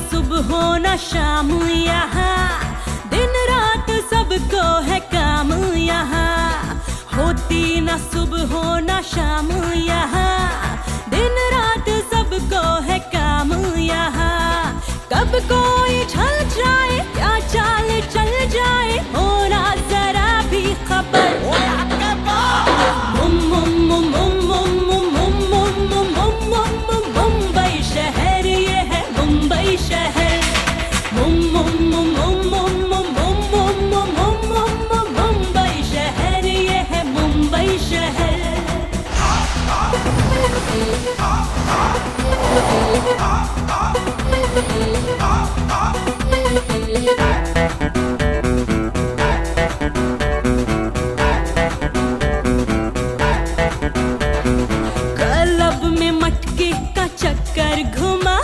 सुबह ना शाम यहाँ, दिन रात सबको है काम यहाँ। होती ना सुबह ना शाम यहाँ, दिन रात सबको है काम यहाँ। कब कोई छल जाए क्या चाल चल जाए, होना जरा भी खबर। मुंबई शहर ये है मुंबई शहर, मुंबई शहर ये है मुंबई शहर। क्लब में मटके का चक्कर घुमा,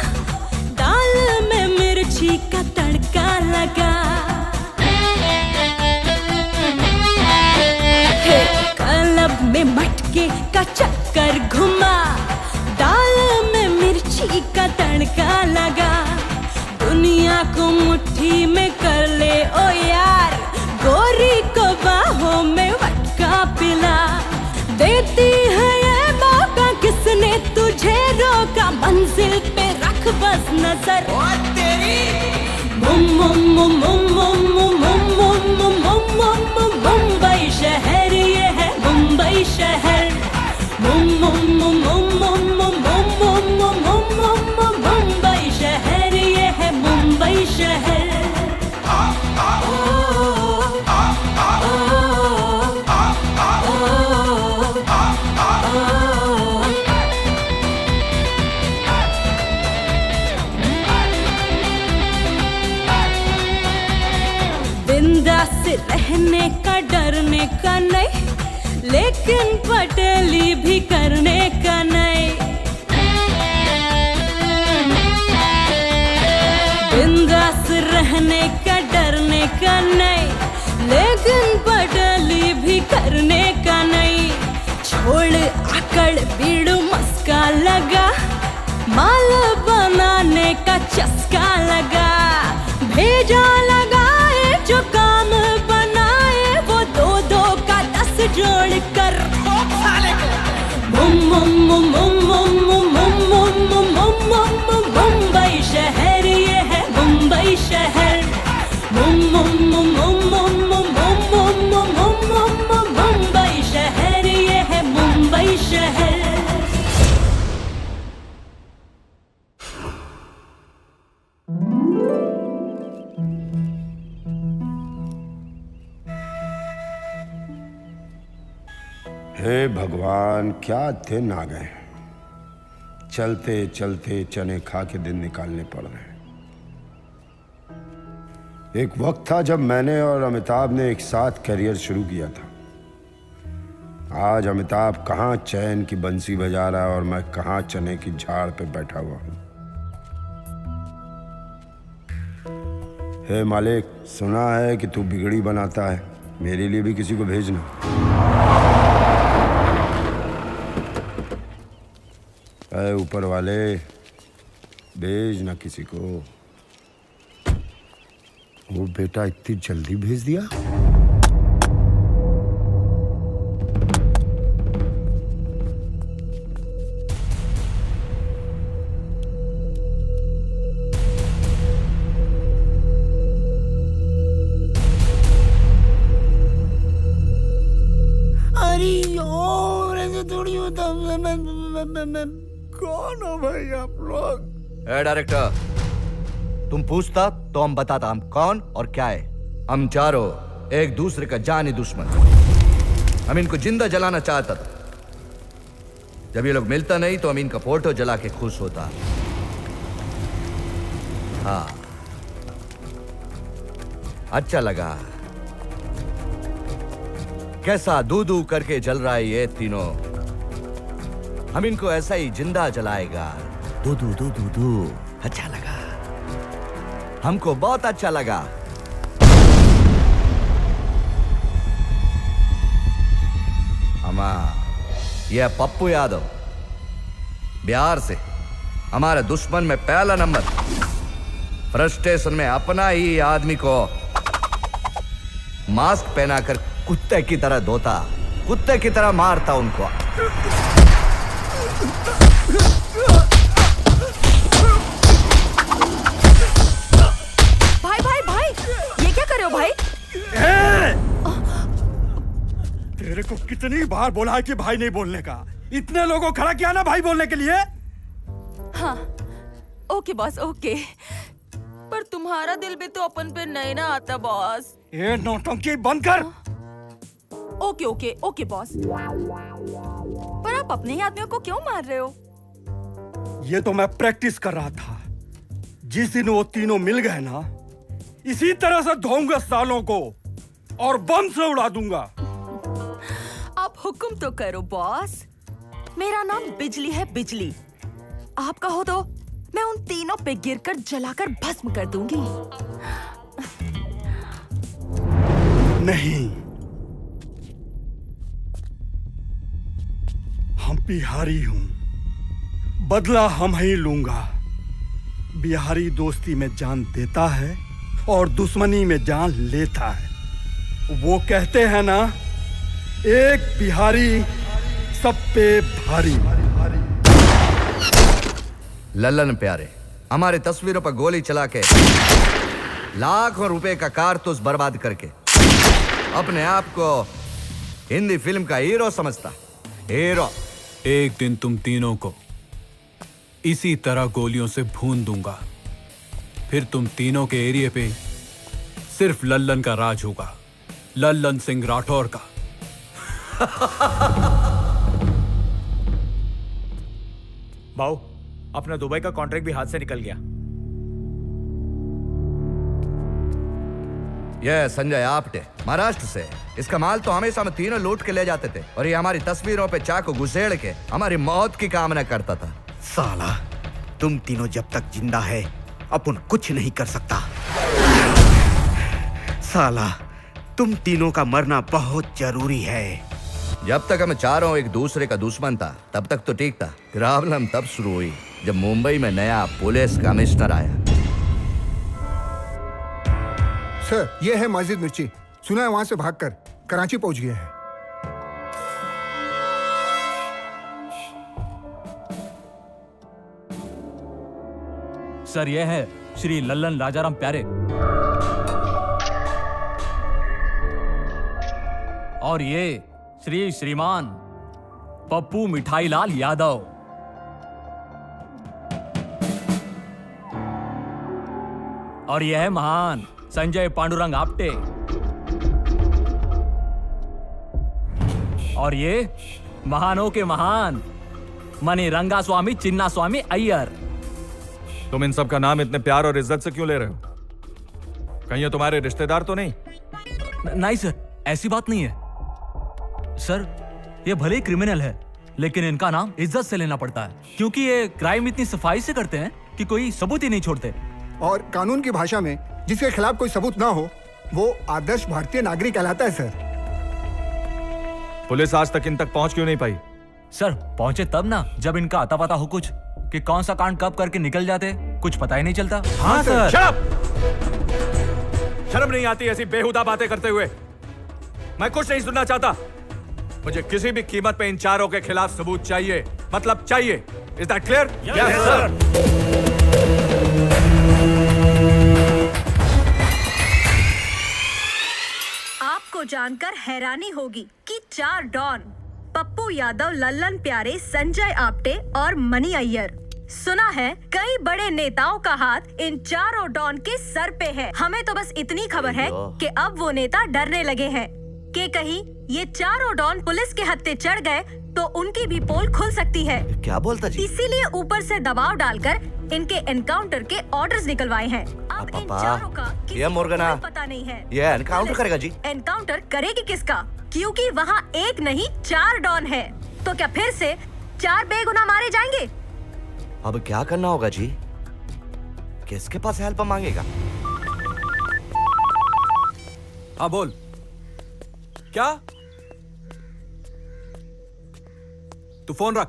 दाल में मिर्ची का तड़का लगा। क्लब में मटके का चक्कर घुमा, दाल में मिर्ची का तड़का लगा। दुनिया को मुट्ठी में कर ले ओ यार, गोरी को बाहों में वटका पिला। देती है ये मौका किसने तुझे रोका, मंजिल पे रख बस नजर। मुंबई शहर ये है मुंबई शहर, मुंबई शहर ये है मुंबई शहर। बिंदास रहने का डरने का नहीं, लेकिन पटेली भी करने का नहीं। बिंदास रहने का डरने का नहीं, लेकिन पटेली भी करने का नहीं। छोड़ आकड़ बीड़ू मस्का लगा, माल बनाने का चस्का लगा। भेजा लगाए जो काम बनाए, वो दो दो का 10 जोड़ कर। मुंबई शहर ये है मुंबई शहर, मुंबई शहर ये है मुंबई शहर। हे भगवान, क्या दिन आ गए। चलते चलते चने खा के दिन निकालने पड़ रहे हैं। एक वक्त था जब मैंने और अमिताभ ने एक साथ करियर शुरू किया था। आज अमिताभ कहाँ चैन की बंसी बजा रहा है और मैं कहाँ चने की झाड़ पे बैठा हुआ हूँ। हे मालिक, सुना है कि तू बिगड़ी बनाता है, मेरे लिए भी किसी को भेजना। ऐ ऊपर वाले, भेज ना किसी को। वो बेटा इतनी जल्दी भेज दिया। अरे और ऐसे थोड़ी होता। कौन हो भाई आप लोग? ए डायरेक्टर, तुम पूछता तो हम बताता हम कौन और क्या है। हम चारों एक दूसरे का जानी दुश्मन, हम इनको जिंदा जलाना चाहता था। जब ये लोग मिलता नहीं तो हम इनका फोटो जला के खुश होता। हाँ, अच्छा लगा। कैसा दू दू करके जल रहा है ये तीनों। हम इनको ऐसा ही जिंदा जलाएगा। दू दू दू दू दू। अच्छा लगा, हमको बहुत अच्छा लगा। यह पप्पू यादव, बिहार से, हमारे दुश्मन में पहला नंबर। फ्रस्ट्रेशन में अपना ही आदमी को मास्क पहनाकर कुत्ते की तरह धोता, कुत्ते की तरह मारता उनको। भाई भाई भाई, ये क्या कर रहे हो भाई? तेरे को कितनी बार बोला है कि भाई नहीं बोलने का? इतने लोगों खड़ा किया ना भाई बोलने के लिए। हाँ, ओके बॉस, ओके। पर तुम्हारा दिल भी तो अपन पे नहीं ना आता बॉस। ये नौटंकी बंद कर। Okay okay okay boss. पर आप अपने ही आदमियों को क्यों मार रहे हो? ये तो मैं प्रैक्टिस कर रहा था। जिस दिन वो तीनों मिल गए ना, इसी तरह से धोऊंगा सालों को और बम से उड़ा दूंगा। आप हुक्म तो करो बॉस। मेरा नाम बिजली है, बिजली। आप कहो तो मैं उन तीनों पे गिरकर जलाकर भस्म कर दूंगी। नहीं, हम बिहारी हूं, बदला हम ही लूंगा। बिहारी दोस्ती में जान देता है और दुश्मनी में जान लेता है। वो कहते हैं ना, एक बिहारी सब पे भारी। लल्लन प्यारे, हमारे तस्वीरों पर गोली चला के, लाखों रुपए का कारतूस बर्बाद करके अपने आप को हिंदी फिल्म का हीरो समझता। हीरो। एक दिन तुम तीनों को इसी तरह गोलियों से भून दूंगा। फिर तुम तीनों के एरिया पे सिर्फ लल्लन का राज होगा, लल्लन सिंह राठौर का। भाऊ, अपना दुबई का कॉन्ट्रैक्ट भी हाथ से निकल गया। यह संजय आप्टे, महाराष्ट्र से। इसका माल तो हमेशा हम तीनों लूट के ले जाते थे और ये हमारी तस्वीरों पे चाकू घुसेड़ के हमारी मौत की कामना करता था। साला, तुम तीनों जब तक जिंदा है अपन कुछ नहीं कर सकता। साला, तुम तीनों का मरना बहुत जरूरी है। जब तक हम चारों एक दूसरे का दुश्मन था तब तक तो ठीक था। प्रॉब्लम तब शुरू हुई जब मुंबई में नया पुलिस कमिश्नर आया। सर, ये है माजिद मिर्ची। सुना है वहां से भागकर कराची पहुंच गया है। सर, यह है श्री लल्लन राजाराम प्यारे। और ये श्री श्रीमान पप्पू मिठाईलाल यादव। और यह है महान संजय पांडुरंग आप्टे। और ये महानों के महान मणि रंगा स्वामी चिन्ना स्वामी अय्यर। तुम इन सब का नाम इतने प्यार और इज्जत से क्यों ले रहे हो? कहीं ये तुम्हारे रिश्तेदार तो नहीं? नहीं सर, ऐसी बात नहीं है। सर, ये भले ही क्रिमिनल है लेकिन इनका नाम इज्जत से लेना पड़ता है, क्योंकि ये क्राइम इतनी सफाई से करते हैं कि कोई सबूत ही नहीं छोड़ते। और कानून की भाषा में जिसके खिलाफ कोई सबूत ना हो वो आदर्श भारतीय नागरिक कहलाता है। सर, पुलिस आज तक इन तक पहुंच क्यों नहीं पाई? सर, पहुंचे तब ना जब इनका अता पता हो कुछ, कि कौन सा कांड कब करके निकल जाते कुछ पता ही नहीं चलता। हाँ सर। शर्म नहीं आती ऐसी बेहुदा बातें करते हुए? मैं कुछ नहीं सुनना चाहता। मुझे किसी भी कीमत पे इन चारों के खिलाफ सबूत चाहिए, मतलब चाहिए। Is that clear? Yes sir. आपको जानकर हैरानी होगी कि 4 डॉन पप्पू यादव, लल्लन प्यारे, संजय आप्टे और मणि अय्यर, सुना है कई बड़े नेताओं का हाथ इन चारों डॉन के सर पे है। हमें तो बस इतनी खबर है कि अब वो नेता डरने लगे हैं कि कहीं ये चारों डॉन पुलिस के हत्थे चढ़ गए तो उनकी भी पोल खुल सकती है। क्या बोलता जी? इसीलिए ऊपर से दबाव डालकर इनके एनकाउंटर के ऑर्डर्स निकलवाए हैं। अब इन चारों का किसी ये मुर्गना को पता नहीं है। ये एनकाउंटर करेगा जी? एनकाउंटर करेगी किसका? क्योंकि वहाँ एक नहीं 4 डॉन है, तो क्या फिर से 4 बेगुनाह मारे जाएंगे? अब क्या करना होगा जी? किसके पास हेल्प मांगेगा? हाँ बोल। क्या? तू फोन रख।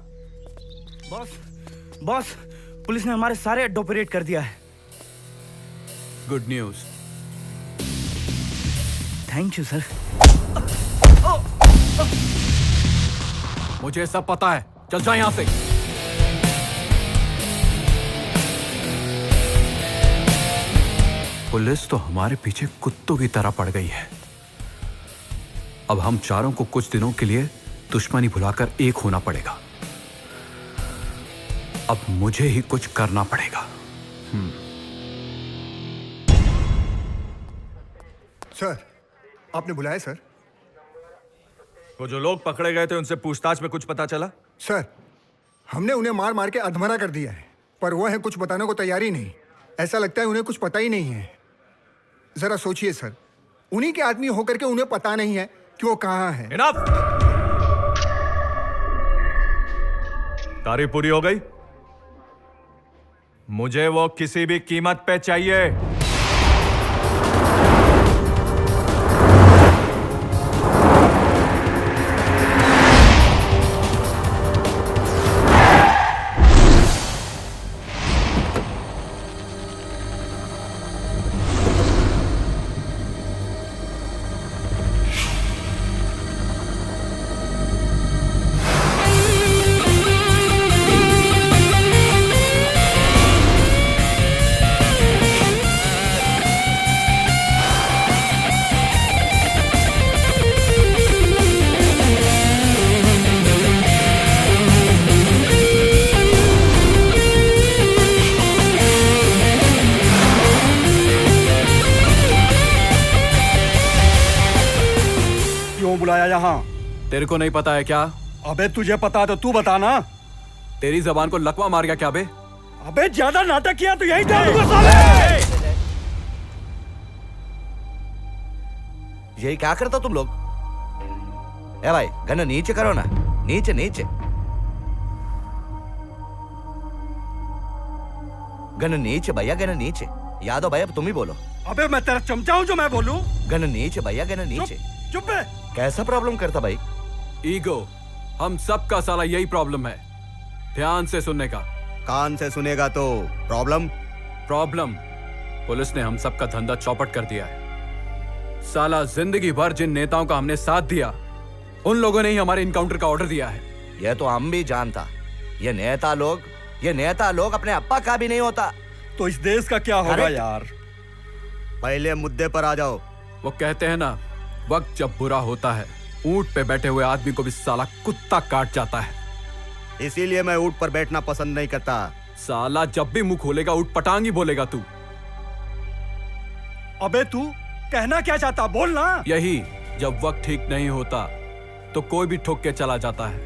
बॉस, पुलिस ने हमारे सारे अड्डे ऑपरेट कर दिया है। Good news. Thank you sir. मुझे सब पता है, चल जा यहां से। पुलिस तो हमारे पीछे कुत्तों की तरह पड़ गई है। अब हम चारों को कुछ दिनों के लिए दुश्मनी भुलाकर एक होना पड़ेगा। अब मुझे ही कुछ करना पड़ेगा। सर, आपने बुलाया सर? वो जो लोग पकड़े गए थे उनसे पूछताछ में कुछ पता चला? सर, हमने उन्हें मार मार के अधमरा कर दिया है, पर वो है कुछ बताने को तैयार ही नहीं। ऐसा लगता है उन्हें कुछ पता ही नहीं है। जरा सोचिए सर, उन्हीं के आदमी होकर के उन्हें पता नहीं है कि वो कहाँ है। इनफ! तारीफ पूरी हो गई। मुझे वो किसी भी कीमत पे चाहिए। बुलाया यहाँ? तेरे को नहीं पता है क्या? अबे तुझे पता तो तू बता ना। तेरी जबान को लकवा मार गया क्या बे? अबे ज्यादा नाटक किया तो यही डाल दूंगा साले। यही क्या करता तुम लोग? ए भाई गन नीचे करो ना, नीचे नीचे। गन नीचे भैया, गन नीचे। यादव भैया तुम ही बोलो। अबे मैं तेरा चमचा हूँ जो मैं बोलूं? गन नीचे भैया, गन नीचे। चुप है। कैसा प्रॉब्लम करता भाई? ईगो। हम सबका साला यही प्रॉब्लम है। ध्यान से सुनने का। कान से सुनेगा तो प्रॉब्लम? प्रॉब्लम पुलिस ने हम सबका धंधा चौपट कर दिया है। साला जिंदगी भर जिन नेताओं का हमने साथ दिया, उन लोगों ने ही हमारे इनकाउंटर का ऑर्डर दिया है। यह तो हम भी जानता। ये नेता लोग अपने अप्पा का भी नहीं होता। तो इस देश का क्या होगा यार? पहले मुद्दे पर आ जाओ। वो कहते हैं ना, वक्त जब बुरा होता है, ऊंट पे बैठे हुए आदमी को भी साला कुत्ता काट जाता है। इसीलिए मैं ऊंट पर बैठना पसंद नहीं करता। साला जब भी मुंह खोलेगा ऊंट पटांग ही बोलेगा तू। अबे तू कहना क्या चाहता, बोल ना। यही, जब वक्त ठीक नहीं होता तो कोई भी ठोक के चला जाता है।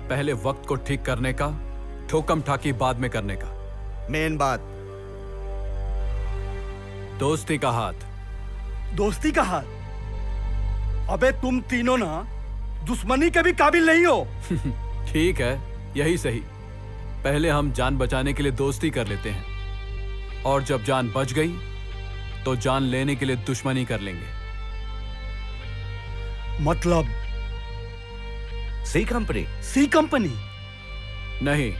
पहले वक्त को ठीक करने का, ठोकम ठाकी बाद में करने का। मेन बात, दोस्ती का हाथ। दोस्ती का हाथ? अबे तुम तीनों ना दुश्मनी के भी काबिल नहीं हो। ठीक है, यही सही। पहले हम जान बचाने के लिए दोस्ती कर लेते हैं, और जब जान बच गई तो जान लेने के लिए दुश्मनी कर लेंगे। मतलब सी कंपनी? सी कंपनी नहीं,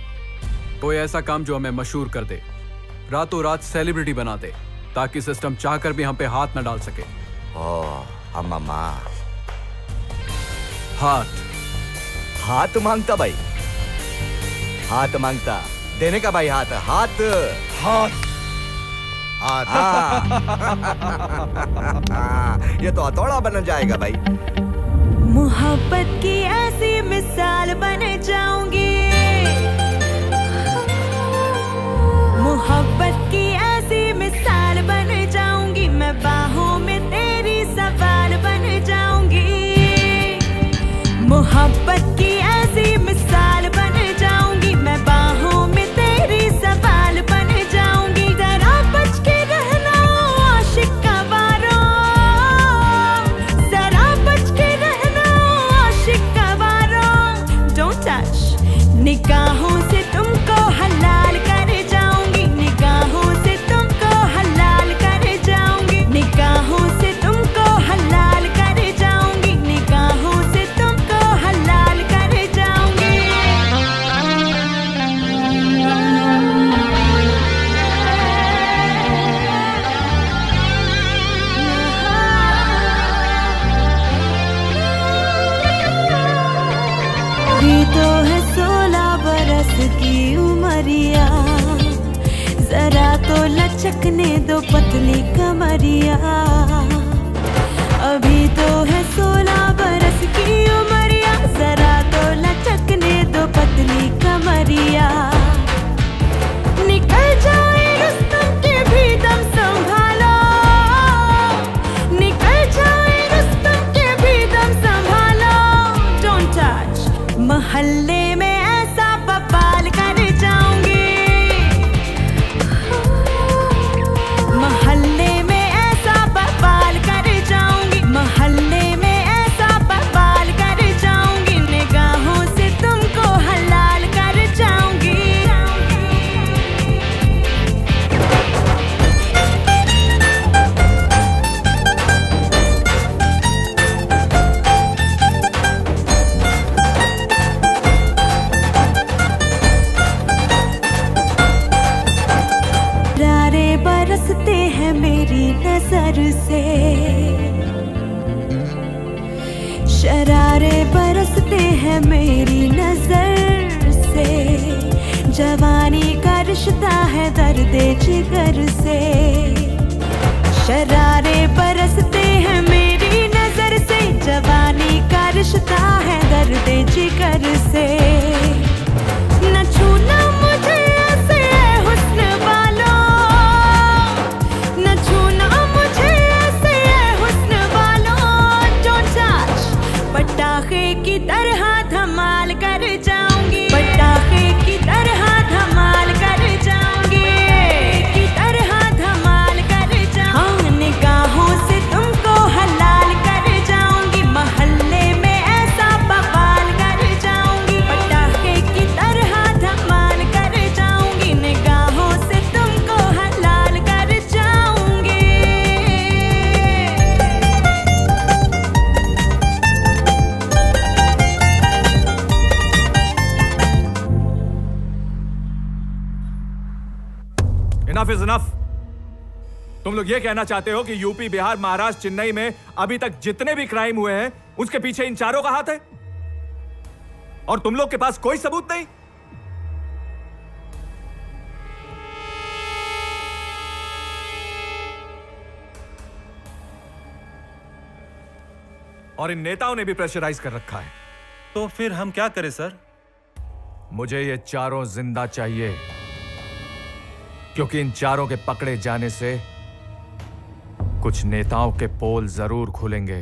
कोई ऐसा काम जो हमें मशहूर कर दे, रातों रात सेलिब्रिटी बना दे, ताकि सिस्टम चाहकर भी हम पे हाथ न डाल सके। अम्मा हाथ मांगता भाई, हाथ मांगता। देने का भाई हाथ हाथ हाथ हाथ। ये तो हथौड़ा बन जाएगा भाई। मोहब्बत की ऐसी मिसाल बन जाऊंगी, मोहब्बत की ऐसी मिसाल बन जाऊंगी, मैं बाहों में तेरी सवाल बन जाऊंगी। मोहब्बत की ऐसी मिसाल बन जाऊंगी, मैं बाहों में तेरी सवाल बन जाऊंगी। जरा बच के रहना आशिक का वारों, जरा बच के रहना आशिक का वारों। Don't touch, निगाहों से तुमको हलाल कर जाऊंगी, निगाहों से तुमको हलाल कर जाऊंगी, निगाहों से तुमको हलाल कर जाऊंगी, निगाहों से तुमको हलाल कर लचकने दो पतली कमरिया, अभी तो है 16 बरस की उमरिया, जरा तो लचकने दो पतली कमरिया, निकल जाए रुस्तम के भी दम संभालो, निकल जाए रुस्तम के भी दम संभालो, डोंट टच, महल्ले में ऐसा बवाल कर जाऊंगी, महल्ले में ऐसा बवाल कर जाऊंगी, महल्ले में ऐसा बवाल कर जाऊंगी, निगाहों से तुमको हलाल कर जाऊंगी। रारे बरसते हैं मेरी नजर से, शरारे बरसते हैं मेरी नजर से, जवानी का रिश्ता है दर्द जिगर से, शरारे बरसते हैं मेरी नजर से, जवानी का रिश्ता है दर्द जिगर से, न छूना मुझे ऐसे ऐ हुस्न वालों, न छूना मुझे ऐसे ऐ हुस्न वालों, डोंट टच, पटाखे की तरह धमाल कर जाऊंगी, पटाखे की तरह धमाल कर जाऊंगी, की तरह धमाल कर जाऊंगी, हाँ निगाहों से तुमको हलाल कर जाऊंगी, महल्ले में ऐसा बवाल कर जाऊंगी, पटाखे की तरह धमाल कर जाऊंगी, निगाहों से तुमको हलाल कर जाऊंगी। Enough is enough. तुम लोग ये कहना चाहते हो कि यूपी, बिहार, महाराष्ट्र, चेन्नई में अभी तक जितने भी क्राइम हुए हैं उसके पीछे इन चारों का हाथ है, और तुम लोग के पास कोई सबूत नहीं? और इन नेताओं ने भी प्रेशराइज कर रखा है। तो फिर हम क्या करें सर? मुझे ये चारों जिंदा चाहिए, क्योंकि इन चारों के पकड़े जाने से कुछ नेताओं के पोल जरूर खुलेंगे।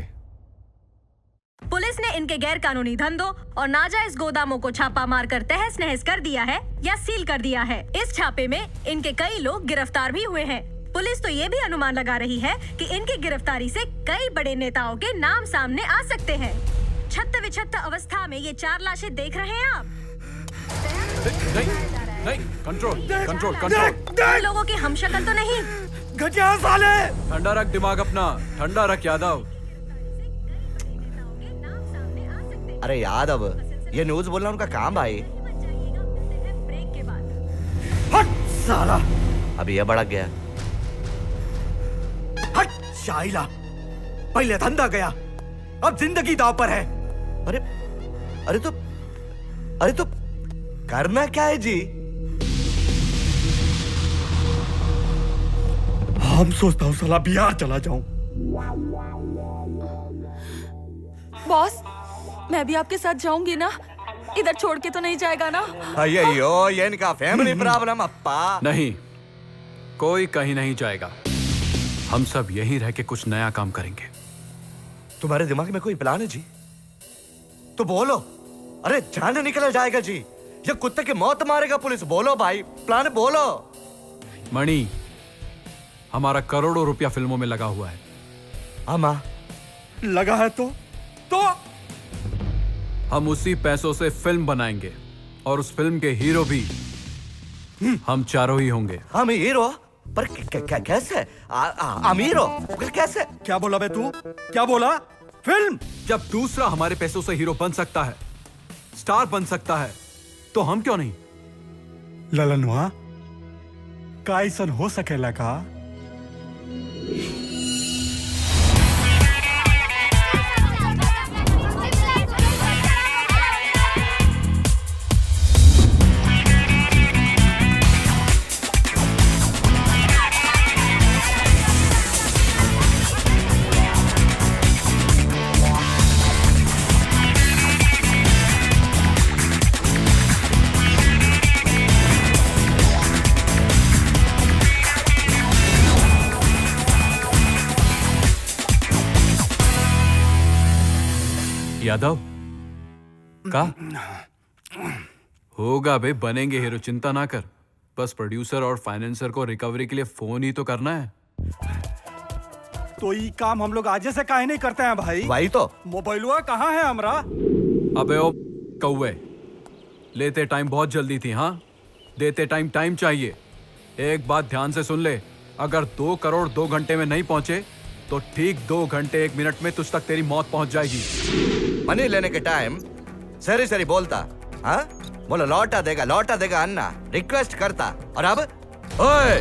पुलिस ने इनके गैर कानूनी धंधों और नाजायज गोदामों को छापा मारकर तहस नहस कर दिया है या सील कर दिया है। इस छापे में इनके कई लोग गिरफ्तार भी हुए हैं। पुलिस तो ये भी अनुमान लगा रही है कि इनकी गिरफ्तारी से कई बड़े नेताओं के नाम सामने आ सकते हैं। छत्त विछत्त अवस्था में ये 4 लाशें देख रहे हैं आप? नहीं, कंट्रोल कंट्रोल कंट्रोल। इन लोगों की हमशक्ल तो नहीं? घटिया साले! ठंडा रख दिमाग अपना, ठंडा रख यादव। अरे यादव, ये न्यूज बोलना उनका काम भाई। हट साला! अभी ये भड़क गया। हट शाइला, पहले धंधा गया, अब जिंदगी दांव पर है। अरे अरे तो करना क्या है जी? हम सोचता हूँ साला बिहार चला जाऊं। बॉस, मैं भी आपके साथ जाऊंगी ना, इधर छोड़ के तो नहीं जाएगा ना? अయ్యో, ये इनका फैमिली प्रॉब्लम अप्पा। नहीं, कोई कहीं नहीं जाएगा। हम सब यहीं रह के कुछ नया काम करेंगे। तुम्हारे दिमाग में कोई प्लान है जी? तो बोलो। अरे जान निकल जाएगा जी, ये कुत्ते की मौत मारेगा पुलिस। बोलो भाई, प्लान बोलो। मणि, हमारा करोड़ों रुपया फिल्मों में लगा हुआ है। अमा लगा है तो हम उसी पैसों से फिल्म बनाएंगे, और उस फिल्म के हीरो भी हम चारों ही होंगे। हम हीरो? पर कैसे? अमीर हो? कैसे? क्या बोला बे तू? क्या बोला? फिल्म? जब दूसरा हमारे पैसों से हीरो बन सकता है, स्टार बन सकता है, तो हम क्यों नहीं? ललनवा, का ऐसन हो सकेला का? यादव का होगा बे, बनेंगे हीरो, चिंता ना कर। बस प्रोड्यूसर और फाइनेंसर को रिकवरी के लिए फोन ही तो करना है। तो ये काम हम लोग आज से काहे नहीं करते हैं भाई? वही तो। मोबाइलवा कहाँ है हमरा? अबे ओ कौवे, लेते टाइम बहुत जल्दी थी, हाँ देते टाइम टाइम चाहिए। एक बात ध्यान से सुन ले, अगर 2 करोड़ 2 घंटे में नहीं पहुंचे तो ठीक 2 घंटे 1 मिनट में तुझ तक तेरी मौत पहुंच जाएगी। मनी लेने के टाइम सरी सरी बोलता, हाँ बोलो लौटा देगा अन्ना, रिक्वेस्ट करता, और अब ओए,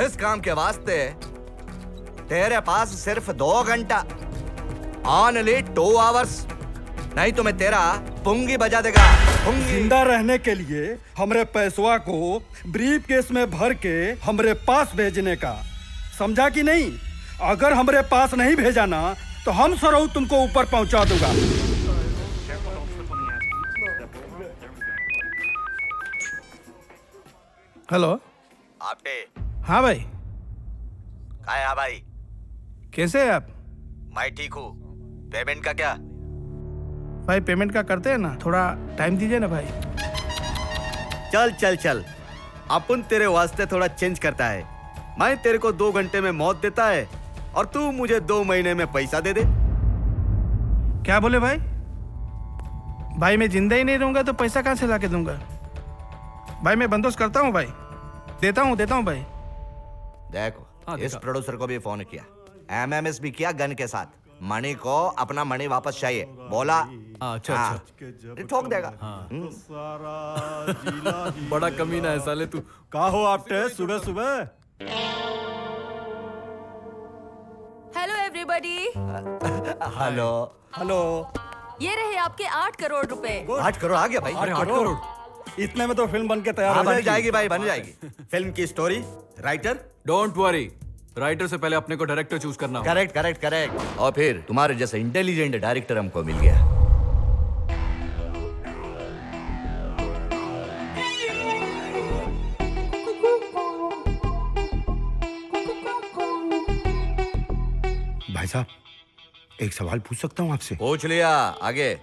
इस काम के वास्ते तेरे पास सिर्फ 2 घंटा, ओनली 2 आवर्स, नहीं तो मैं तेरा पुंगी बजा देगा, पुंगी। जिंदा रहने के लिए हमरे पैसवा को ब्रीफ केस में भर के हमरे पास भेजने का, समझा कि नहीं? अगर हमरे पास नहीं भेजा ना तो हम सरऊ तुमको ऊपर पहुंचा दूंगा। हेलो। आपटे। हाँ भाई। क्या भाई? कैसे हैं आप? मैं ठीक हूँ। पेमेंट का क्या? भाई पेमेंट का करते हैं ना, थोड़ा टाइम दीजिए ना भाई। चल चल चल, अपन तेरे वास्ते थोड़ा चेंज करता है। मैं तेरे को 2 घंटे में मौत देता है और तू मुझे 2 महीने में पैसा दे दे। क्या बोले भाई? भाई मैं जिंदा ही नहीं रहूंगा तो पैसा कहाँ से ला के दूंगा? भाई मैं बंदोबस्त करता हूँ भाई, देता हूँ भाई। देखो, हाँ, इस देखा। प्रोड्यूसर को भी फोन किया, एमएमएस भी किया गन के साथ। मणि को अपना मणि वापस चाहिए, बोला अच्छा हाँ, ठोक देगा। बड़ा कमीना है साले तू। का हो आपटे सुबह सुबह? Hello everybody, hello. हेलो। ये रहे आपके 8 करोड़ रुपए। 8 करोड़ आ गया भाई। अरे 8 करोड़, इतने में तो फिल्म बन के तैयार हाँ, हो बन जाएगी भाई, बन जाएगी। फिल्म की story, writer? Don't worry, writer से पहले अपने को डायरेक्टर चूज करना होगा। करेक्ट। और फिर तुम्हारे जैसे इंटेलिजेंट डायरेक्टर हमको मिल गया। भाई साहब, एक सवाल पूछ सकता हूँ आपसे? पूछ लिया, आगे।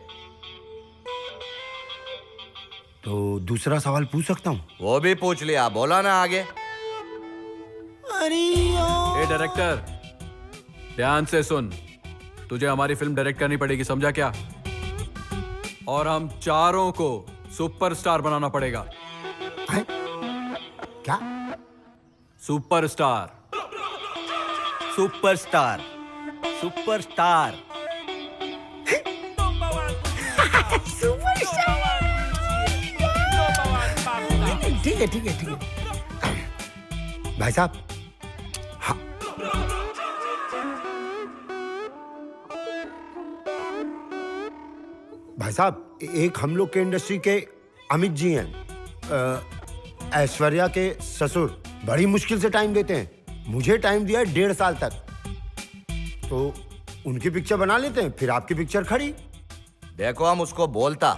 तो दूसरा सवाल पूछ सकता हूँ? वो भी पूछ लिया, बोला ना आगे। ए डायरेक्टर, ध्यान से सुन, तुझे हमारी फिल्म डायरेक्ट करनी पड़ेगी, समझा क्या? और हम चारों को सुपरस्टार बनाना पड़ेगा। क्या? सुपरस्टार। Superstar, superstar. ठीक है। भाई साहब, हाँ। भाई साहब, एक हम लोग के इंडस्ट्री के अमित जी हैं, ऐश्वर्या के ससुर, बड़ी मुश्किल से टाइम देते हैं। मुझे टाइम दिया है 1.5 साल तक, तो उनकी पिक्चर बना लेते हैं, फिर आपकी पिक्चर खड़ी। देखो, हम उसको बोलता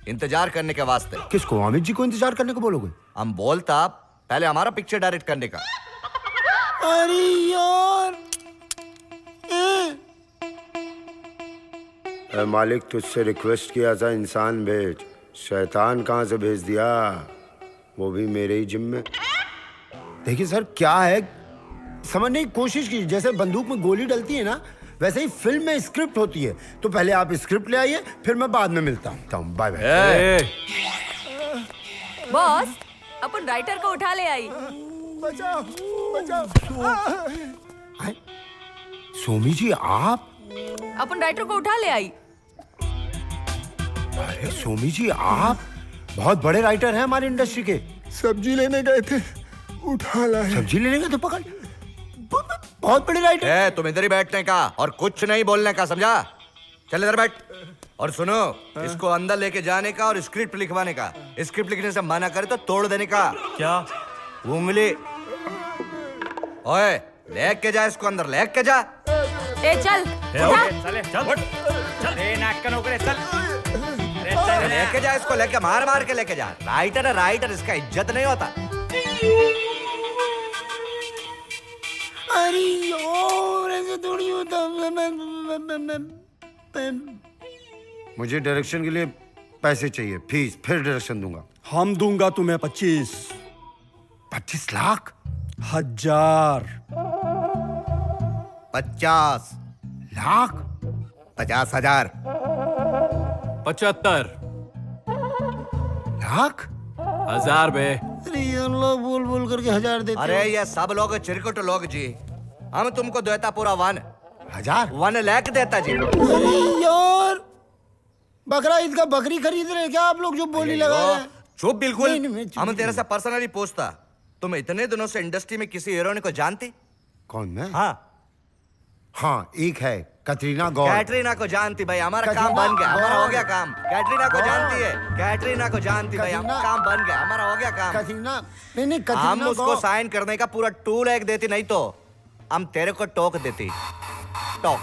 इंतजार करने के वास्ते। किसको? अमित जी को इंतजार करने को बोलोगे? हम बोलता पहले हमारा पिक्चर डायरेक्ट करने का। अरे यार, मालिक तुझसे रिक्वेस्ट किया था इंसान भेज, शैतान कहाँ से भेज दिया, वो भी मेरे ही जिम में। देखिए सर, क्या है समझने की कोशिश की। जैसे बंदूक में गोली डलती है ना, वैसे ही फिल्म में स्क्रिप्ट होती है। तो पहले आप स्क्रिप्ट ले आइए, फिर मैं बाद में मिलता हूँ। Bye bye. बॉस, अपन राइटर को उठा ले आई। बचाओ। सोमी जी, आप? अपन राइटर को उठा ले आई। अरे सोमी जी, आप बहुत बड़े राइटर हैं हमारी इंडस्ट्री के। सब्जी लेने गए थे, उठा लाए। सब्जी लेने गए तो पकड़, बहुत बड़े राइटर। तुम इधर ही बैठने का और कुछ नहीं बोलने का, समझा? चल इधर बैठ। और सुनो, इसको अंदर लेके जाने का और स्क्रिप्ट लिखवाने का। स्क्रिप्ट लिखने से मना करे तो तोड़ देने का। क्या? उंगली। ओए, लेके जा इसको अंदर, लेके जा। ए चल, उठा। लेके जा इसको, लेके मार के लेके जा। राइटर है राइटर, इसका इज्जत नहीं होता। अरे यार, ऐसे थोड़ी होता। मुझे डायरेक्शन के लिए पैसे चाहिए, फीस, फिर डायरेक्शन दूंगा। हम दूंगा तुम्हें 25 लाख? 1000। 50 लाख? 50,000। 75 लाख? 1000 बे। अरे ये लोग बोल बोल करके 1000 देते। अरे ये सब लोग चिरकुट लोग जी, हम तुमको देता पूरा 1 लाख देता जी। अरे यार, बकरा ईद का बकरी खरीद रहे क्या आप लोग जो बोली लगा रहे हैं? चुप बिल्कुल। नहीं, मैं चुप हम नहीं। तेरे से पर्सनली पूछता, तुम इतने दिनों से इंडस्ट्री में किसी हीरोइन को जानती? कौन मैं? हाँ, एक है कैटरीना गौर। कैटरीना को जानती भाई, हमारा काम कैटरीना बन गया, हमारा हो गौर। गया काम। कैटरीना को गौर। जानती है, कैटरीना को जानती भाई, कैटरीना- काम बन गया, हमारा हो गया काम। कैटरीना नहीं हम कैटरीना उसको गौर। साइन करने का पूरा टूल एक देती, नहीं तो हम तेरे को टोक देती। टोक।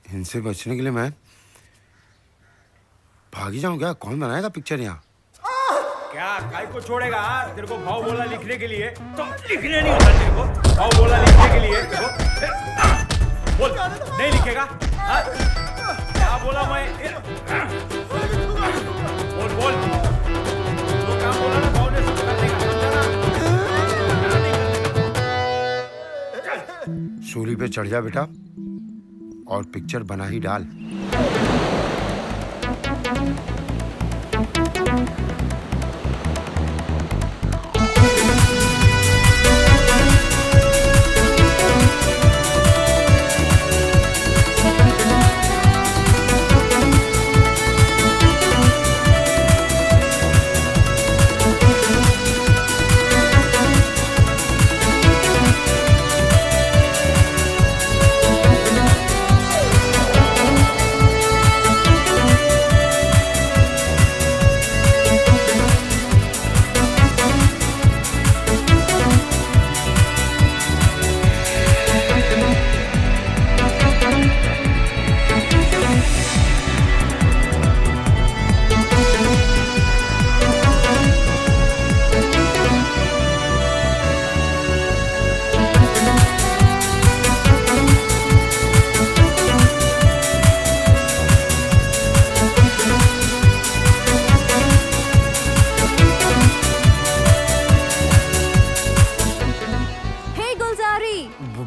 इनसे बचने के लिए मैं भागी जाऊं क्या? कौन बनाएगा पिक्चर यहाँ? क्या काय को छोड़ेगा? तेरे को भाव बोला लिखने के लिए, तो लिखने नहीं होता तेरे को। भाव बोला लिखने के लिए तेरे को, बोल नहीं लिखेगा? हाँ? क्या बोला मैं? बोल बोल, जो काम बोला ना भाव ने सब कर देगा, समझा ना? सूली पे चढ़ जा बेटा और पिक्चर बना ही डाल।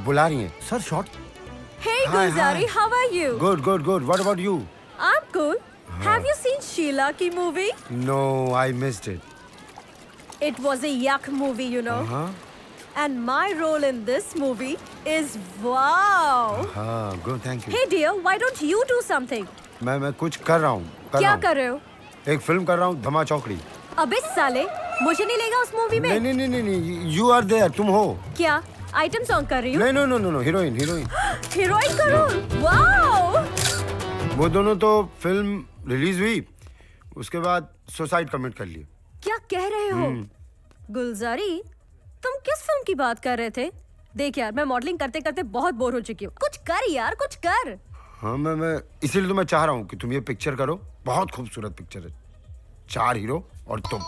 बुला रही हैं sir shot. Hey Gulzari, how are you? Good, good, good. What about you? I'm cool. Have you seen Sheila ki movie? No, I missed it. It was a yuck movie, you know. And my role in this movie is wow. Good, thank you. Hey dear, why don't you do something? मैं कुछ कर रहा हूँ। क्या कर रहे हो? एक फिल्म कर रहा हूँ, धमा चौकड़ी। अबे साले, मुझे नहीं लेगा उस मूवी में? नहीं नहीं नहीं नहीं, you are there, तुम हो। क्या? आइटम सॉन्ग कर रही हूँ? नहीं no no no, heroine heroine. Heroine का रोल? वाओ! वो दोनों तो फिल्म रिलीज हुई, उसके बाद सुसाइड कमिट कर लिए। क्या कह रहे हो? गुलजारी, तुम किस फिल्म की बात कर रहे थे? देख यार, मैं मॉडलिंग करते करते बहुत बोर हो चुकी हूँ। कुछ कर यार, कुछ कर। हाँ मैं इसीलिए तो मैं चाह रहा हूँ कि तुम ये पिक्चर करो, बहुत खूबसूरत पिक्चर है। 4 हीरो और तुम।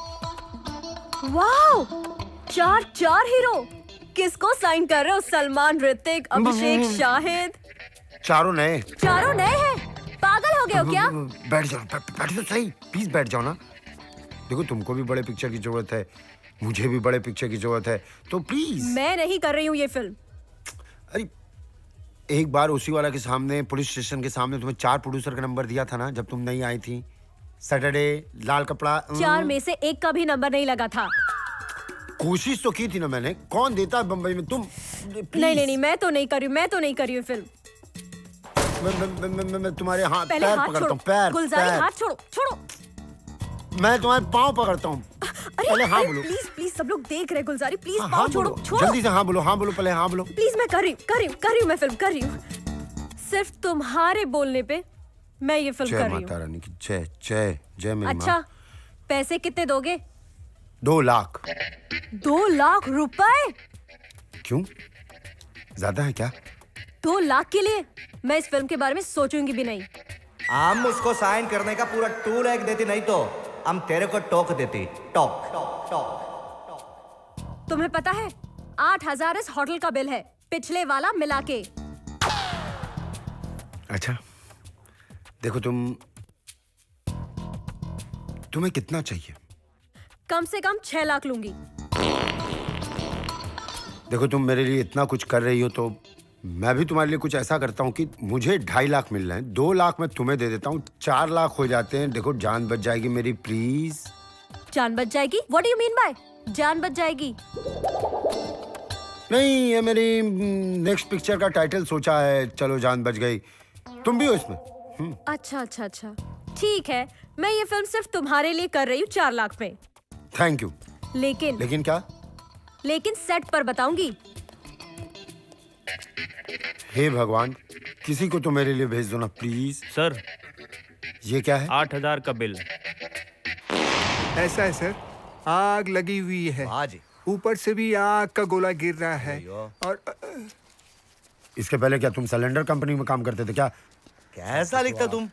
वाओ! 4 हीरो? किसको साइन कर रहे हो? सलमान, ऋतिक, अभिषेक, शाहिद? चारों नए हैं? पागल हो गए हो क्या? बैठ जाओ, बैठ तो सही, प्लीज बैठ जाओ ना। देखो तुमको भी बड़े पिक्चर की जरूरत है, मुझे भी बड़े पिक्चर की जरूरत है, तो प्लीज। मैं नहीं कर रही हूँ ये फिल्म। अरे एक बार उसी वाला के सामने, पुलिस स्टेशन के सामने तुम्हें 4 प्रोड्यूसर का नंबर दिया था ना, जब तुम नहीं आई थी। सैटरडे, लाल कपड़ा। 4 में से एक का भी नंबर नहीं लगा था। कोशिश तो की थी ना मैंने। कौन देता है बम्बई में? तुम नहीं, मैं तो नहीं कर रही हूँ फिल्म। मैं तुम्हारे हाथ पहले पैर हाथ पकड़ता छोड़ो। हूँ, पैर गुलजारी, पैर। हाथ छोड़ो। मैं तुम्हारे पाँव पकड़ता हूँ। पहले हाँ बोलो। प्लीज सब लोग देख रहे। गुलजारी प्लीज हाँ, पाँव छोड़ो। जल्दी से हाँ बोलो, पहले हाँ बोलो। प्लीज मैं कर रही हूँ मैं फिल्म कर रही हूँ। सिर्फ तुम्हारे बोलने पे मैं ये फिल्म कर जय रही माता हूँ। रानी की जय जय जय मेरी अच्छा, माँ। पैसे कितने दोगे? 2 लाख। 2 लाख रुपए? क्यों, ज्यादा है क्या? 2 लाख के लिए मैं इस फिल्म के बारे में सोचूंगी भी नहीं। हम उसको साइन करने का पूरा 2 लाख देती, नहीं तो हम तेरे को टोक देती। टोक टोक टोक। तुम्हें पता है 8,000 इस होटल का बिल है, पिछले वाला मिला के। अच्छा देखो, तुम्हें कितना चाहिए? कम से कम 6 लाख लूंगी। देखो, तुम मेरे लिए इतना कुछ कर रही हो तो मैं भी तुम्हारे लिए कुछ ऐसा करता हूँ कि मुझे 2.5 लाख मिल रहे हैं, 2 लाख मैं तुम्हें दे देता हूँ, 4 लाख हो जाते हैं। देखो, जान बच जाएगी मेरी, प्लीज। जान बच जाएगी? What do you mean by जान बच जाएगी? नहीं, ये मेरी नेक्स्ट पिक्चर का टाइटल सोचा है, चलो जान बच गई। तुम भी हो इसमें? अच्छा, ठीक है, मैं ये फिल्म सिर्फ तुम्हारे लिए कर रही हूँ 4 लाख में। Thank you. लेकिन क्या? लेकिन सेट पर बताऊंगी। हे भगवान, किसी को तो मेरे लिए भेज दो ना प्लीज। सर, ये क्या है? 8,000 का बिल। ऐसा है सर, आग लगी हुई है, ऊपर से भी आग का गोला गिर रहा है। और इसके पहले क्या तुम सिलेंडर कंपनी में काम करते थे क्या? कैसा लिखता तुम?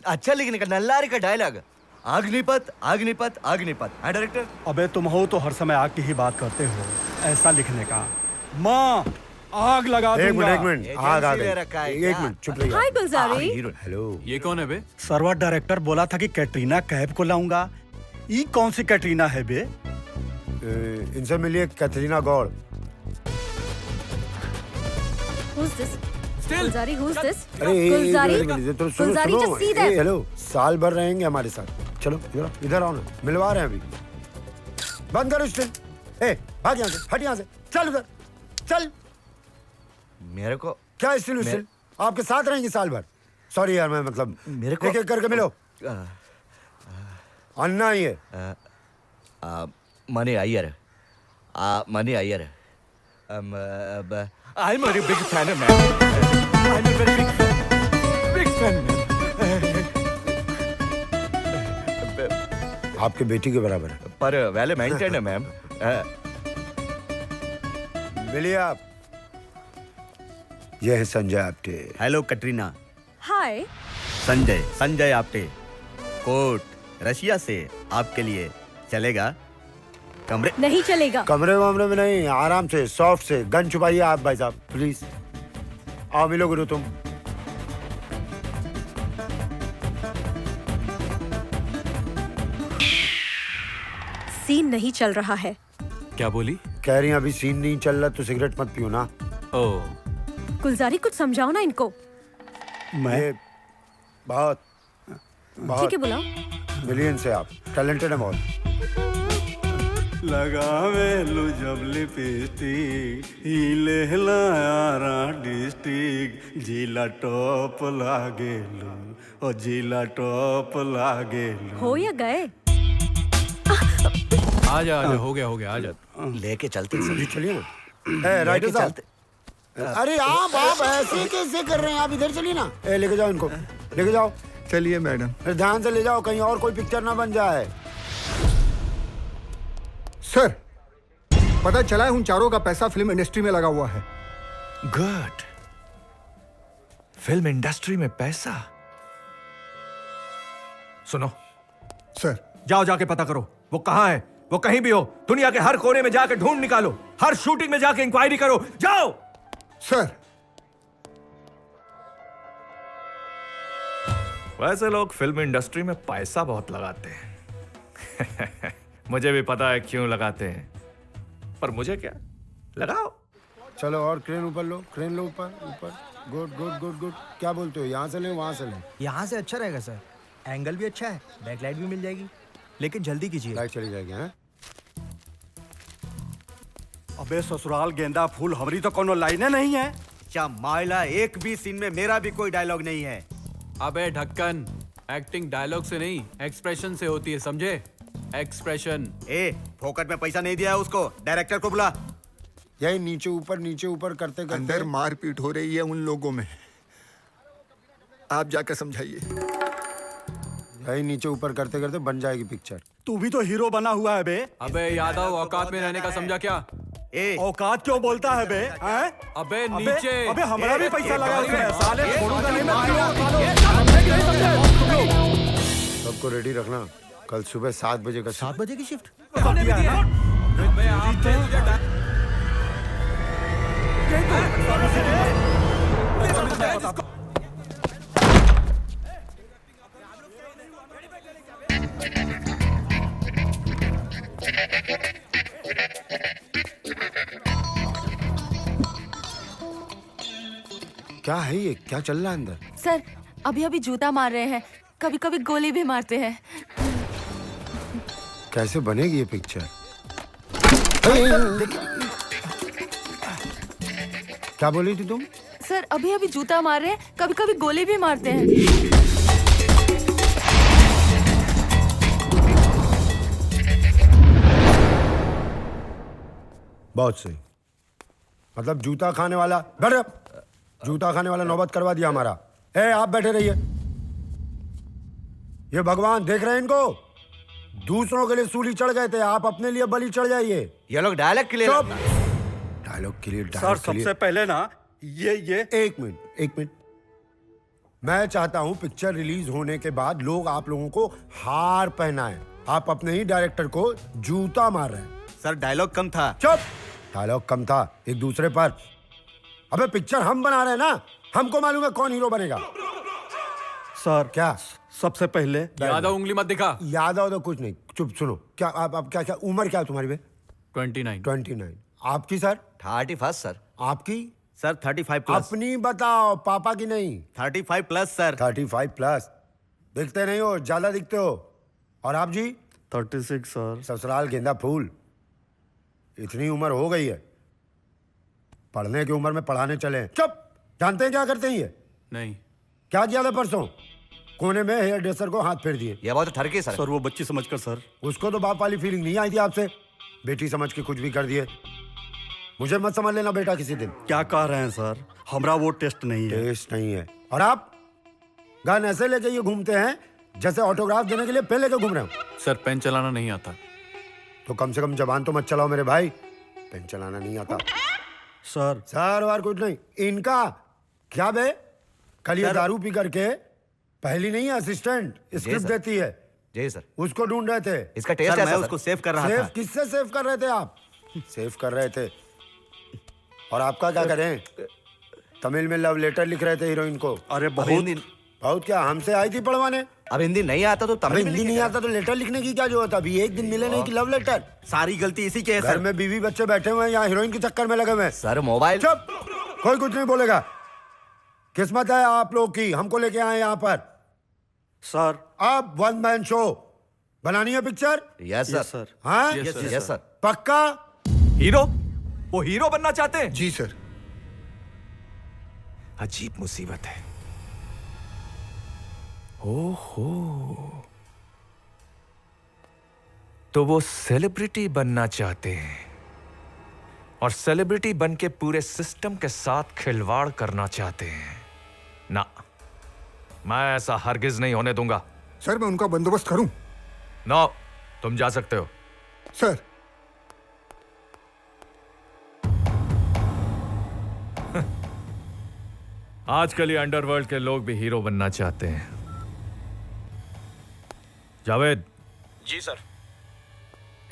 अच्छा लिखने का, नल्लारी का डायलॉग। अग्निपथ अग्निपथ अग्निपथ है डायरेक्टर। अबे तुम हो तो हर समय आग की ही बात करते हो, ऐसा लिखने का। माँ, आग लगा दूंगा। एक मिनट, आग आ गई। एक मिनट, चुप रहिए। हाय गुलजारी। हेलो। ये कौन है बे? सर्वर डायरेक्टर बोला था कि कैटरीना कैफ को लाऊंगा। ये कौन सी कैटरीना है बे? इनसे मिलिए, Katrina Gaur. Who's this? Gulzari, who's this? अरे Gulzari, Gulzari, just see that. Hello, साल भर रहेंगे हमारे साथ। चलो इधर आओ ना, मिलवा रहे हैं अभी। बंद करो स्टिल। भाग यहाँ से, हट यहाँ से, चल उधर, चल। मेरे को क्या स्टिल? आपके साथ रहेंगे साल भर। सॉरी यार, मैं मतलब मेरे को एक करके मिलो। अन्ना ही है। Money Iyer. Money Iyer. I am very big fan man. I am very big fan man. आपके बेटी के बराबर है, पर वेल मेंटेन है मैम। मिलिए आप। ये है संजय आप्टे। हेलो कटरीना। हाय। संजय आप्टे। कोट रशिया से आपके लिए चलेगा? कमरे नहीं चलेगा। कमरे वमरे में नहीं, आराम से, सॉफ्ट से। गन छुपाइए आप भाई साहब, प्लीज। आओ मिलो गुरु तुम। सीन नहीं चल रहा है। क्या बोली? कह रही हैं अभी सीन नहीं चल रहा तो सिगरेट मत पियो ना। ओ, गुलजारी, कुछ समझाओ ना इनको। मैं बहुत ठीक है, बुलाओ। मिलियन से आप टैलेंटेड है बहुत। लगावे लो जब लिपस्टिक, हिले लायारा डिस्ट्रिक्ट, जिला टॉप लागे लो, ओ जिला टॉप लागे लो। हो या गए? आजा, हो गया, आजा। लेके चलते चलिए ना। राइटर साहब, अरे आप ऐसे कैसे कर रहे हैं? आप इधर चलिए ना। लेके जाओ इनको, लेके जाओ। चलिए मैडम। ध्यान से ले जाओ, कहीं और कोई पिक्चर ना बन जाए। सर, पता चला है उन चारों का पैसा फिल्म इंडस्ट्री में लगा हुआ है। गुड। फिल्म इंडस्ट्री में पैसा। सुनो सर, जाओ, जाके पता करो वो कहां है। वो कहीं भी हो, दुनिया के हर कोने में जाके ढूंढ निकालो, हर शूटिंग में जाके इंक्वायरी करो। जाओ। सर। वैसे लोग फिल्म इंडस्ट्री में पैसा बहुत लगाते हैं। मुझे भी पता है क्यों लगाते हैं, पर मुझे क्या, लगाओ। चलो और क्रेन ऊपर लो, क्रेन लो ऊपर ऊपर। Good good good good. क्या बोलते हो, यहाँ से ले वहाँ से ले? यहाँ से अच्छा रहेगा सर, एंगल भी अच्छा है, बैकलाइट भी मिल जाएगी, लेकिन जल्दी कीजिए। लाइट चली जाएगी। हैं? अबे ससुराल गेंदा फूल, हमारी तो कोनो लाइनें नहीं है। क्या मायला, एक भी सीन में मेरा भी कोई डायलॉग नहीं है। अबे ढक्कन, एक्टिंग डायलॉग से नहीं एक्सप्रेशन से होती है, समझे? एक्सप्रेशन। फोकट में पैसा नहीं दिया है उसको, डायरेक्टर को बुला। यही नीचे ऊपर करते करते अंदर मारपीट हो रही है उन लोगों में, आप जाकर समझाइए। यही नीचे ऊपर करते करते बन जाएगी पिक्चर। तू भी तो हीरो बना हुआ है बे। अबे यादव, औकात में रहने का समझा क्या? औकात क्यों बोलता है बे? अबे नीचे। अबे हमारा भी पैसा लगा उसमें, साले छोड़ूंगा नहीं मैं। को रेडी रखना, कल सुबह 7 बजे का 7 बजे की शिफ्ट। क्या है ये? क्या चल रहा है अंदर? सर अभी अभी जूता मार रहे हैं, कभी कभी गोली भी मारते हैं। कैसे बनेगी ये पिक्चर? क्या बोली थी तुम? सर अभी अभी जूता मार रहे हैं, कभी कभी गोली भी मारते हैं। बहुत सही। मतलब जूता खाने वाला, बैठ जा। जूता खाने वाला नौबत करवा दिया हमारा। आप बैठे रहिए। ये भगवान देख रहे हैं इनको? दूसरों के लिए सूली चढ़ गए थे, आप अपने लिए बलि चढ़ जाइए। ये लोग dialogue clear. Dialogue clear. Sir सबसे पहले ना ये एक मिनट। मैं चाहता हूं पिक्चर रिलीज होने के बाद लोग आप लोगों को हार पहनाएं। आप अपने ही डायरेक्टर को जूता मार रहे हैं। सर डायलॉग कम था। चुप। डायलॉग कम था एक दूसरे पर। अबे पिक्चर हम बना रहे हैं ना, हमको मालूम है कौन हीरो बनेगा। सर क्या? सबसे पहले यादव उंगली मत दिखा। यादव तो कुछ नहीं, चुप सुनो। क्या आप क्या उम्र क्या है तुम्हारी बे? 29। आपकी सर? 31 सर। आपकी? Sir 35 plus. अपनी बताओ, पापा की नहीं। 35 प्लस सर। 35 प्लस। दिखते नहीं हो, ज्यादा दिखते हो। और आप जी? 36 सर। ससुराल गेंदा फूल। इतनी उम्र हो गई है, पढ़ने की उम्र में पढ़ाने चले। चुप। जानते हैं क्या करते हैं ये? नहीं। क्या किया था परसों? कोने में हेयर ड्रेसर को हाथ फेर दिए। ये बहुत ठरके सर। सर वो बच्ची समझकर सर। उसको तो बाप वाली फीलिंग नहीं आई थी आपसे, बेटी समझ के कुछ भी कर दिए। मुझे मत समझ लेना बेटा किसी दिन। क्या कह रहे हैं सर? हमारा वो टेस्ट नहीं है। टेस्ट नहीं है। और आप गन ऐसे लेके ये घूमते हैं जैसे ऑटोग्राफ देने के लिए पेन लेके घूम रहे हो। सर पेन चलाना नहीं आता। तो कम से कम जबान तो मत चलाओ मेरे भाई। पेन चलाना नहीं आता। सर और कुछ नहीं। इनका क्या बे? कल ये दारू पी करके पहली नहीं असिस्टेंट स्क्रिप्ट देती है। जी सर। उसको ढूंढ रहे थे। इसका टेस्ट मैं उसको सेव कर रहा था। किससे सेव कर रहे थे आप? सेव कर रहे थे। और आपका क्या करें? तमिल में लव लेटर लिख रहे थे हीरोइन को। अरे बहुत क्या हमसे आई थी पढ़वाने। अब हिंदी नहीं आता तो तमिल हिंदी नहीं आता तो लेटर लिखने की क्या जरूरत है? अभी एक दिन मिले नहीं कि लव लेटर। सारी गलती इसी के है घर में बीवी बच्चे बैठे हुए हैं, यहाँ हीरोइन के चक्कर में लगे हुए हैं। Sir mobile. चुप। कोई कुछ नहीं बोलेगा। किस्मत है आप लोग की, हमको लेके आए यहाँ पर। सर अब 1 मैन शो बनानी है पिक्चर। Yes sir. हाँ यस सर। पक्का? हीरो? वो हीरो बनना चाहते हैं? जी सर। अजीब मुसीबत है। ओहो, तो वो सेलिब्रिटी बनना चाहते हैं और सेलिब्रिटी बन के पूरे सिस्टम के साथ खिलवाड़ करना चाहते हैं ना। मैं ऐसा हरगिज नहीं होने दूंगा। सर मैं उनका बंदोबस्त करूं? नो, तुम जा सकते हो। सर आजकल ये अंडरवर्ल्ड के लोग भी हीरो बनना चाहते हैं। जावेद। जी सर।